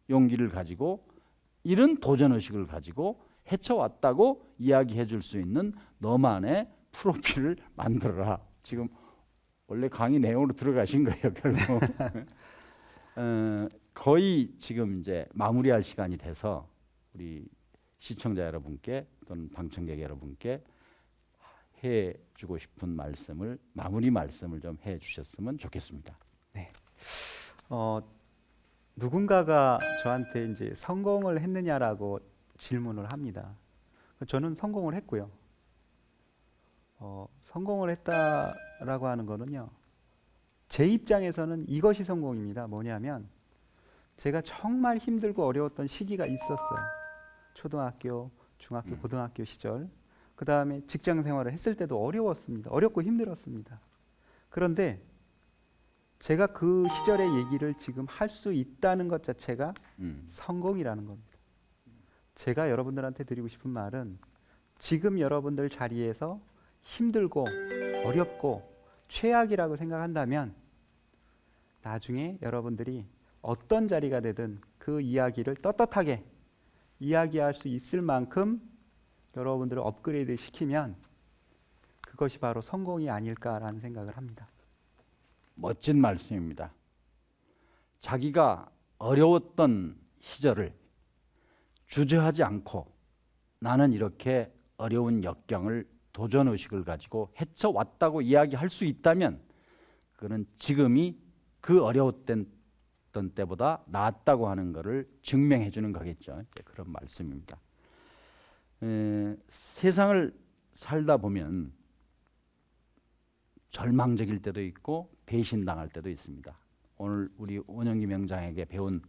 용기를 가지고 이런 도전 의식을 가지고 헤쳐왔다고 이야기해 줄 수 있는 너만의 프로필을 만들어라. 지금 원래 강의 내용으로 들어가신 거예요, 결국. 거의 지금 이제 마무리할 시간이 돼서 우리 시청자 여러분께 또는 방청객 여러분께 해주고 싶은 말씀을 마무리 말씀을 좀 해주셨으면 좋겠습니다. 누군가가 저한테 이제 성공을 했느냐라고 질문을 합니다. 저는 성공을 했고요. 성공을 했다라고 하는 거는요, 제 입장에서는 이것이 성공입니다. 뭐냐면 제가 정말 힘들고 어려웠던 시기가 있었어요. 초등학교, 중학교, 고등학교 시절, 그 다음에 직장 생활을 했을 때도 어려웠습니다. 어렵고 힘들었습니다. 그런데 제가 그 시절의 얘기를 지금 할 수 있다는 것 자체가 성공이라는 겁니다. 제가 여러분들한테 드리고 싶은 말은 지금 여러분들 자리에서 힘들고 어렵고 최악이라고 생각한다면 나중에 여러분들이 어떤 자리가 되든 그 이야기를 떳떳하게 이야기할 수 있을 만큼 여러분들을 업그레이드 시키면 그것이 바로 성공이 아닐까라는 생각을 합니다. 멋진 말씀입니다. 자기가 어려웠던 시절을 주저하지 않고 나는 이렇게 어려운 역경을 도전의식을 가지고 헤쳐왔다고 이야기할 수 있다면 그는 지금이 그 어려웠던 때보다 나았다고 하는 것을 증명해 주는 거겠죠. 그런 말씀입니다. 세상을 살다 보면 절망적일 때도 있고 배신당할 때도 있습니다. 오늘 우리 원영기 명장에게 배운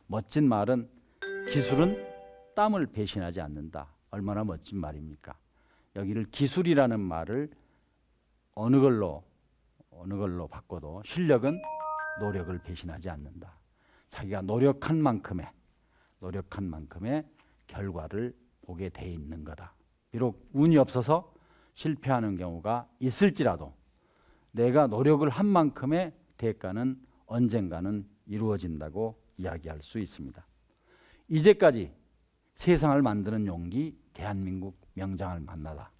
멋진 말은 기술은 땀을 배신하지 않는다. 얼마나 멋진 말입니까? 여기를 기술이라는 말을 어느 걸로 바꿔도 실력은 노력을 배신하지 않는다. 자기가 노력한 만큼의 결과를 보게 돼 있는 거다. 비록 운이 없어서 실패하는 경우가 있을지라도 내가 노력을 한 만큼의 대가는 언젠가는 이루어진다고 이야기할 수 있습니다. 이제까지 세상을 만드는 용기 대한민국 명장을 만나다.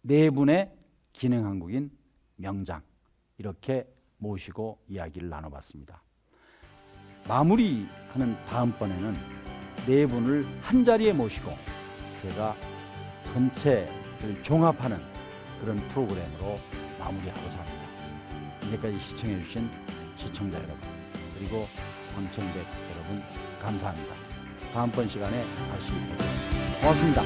네 분의 기능 한국인 명장 이렇게 모시고 이야기를 나눠봤습니다. 마무리하는 다음번에는 네 분을 한 자리에 모시고 제가 전체를 종합하는 그런 프로그램으로 마무리하고자 합니다. 이제까지 시청해 주신 시청자 여러분 그리고 방청객 여러분 감사합니다. 다음번 시간에 다시 뵙겠습니다. 고맙습니다.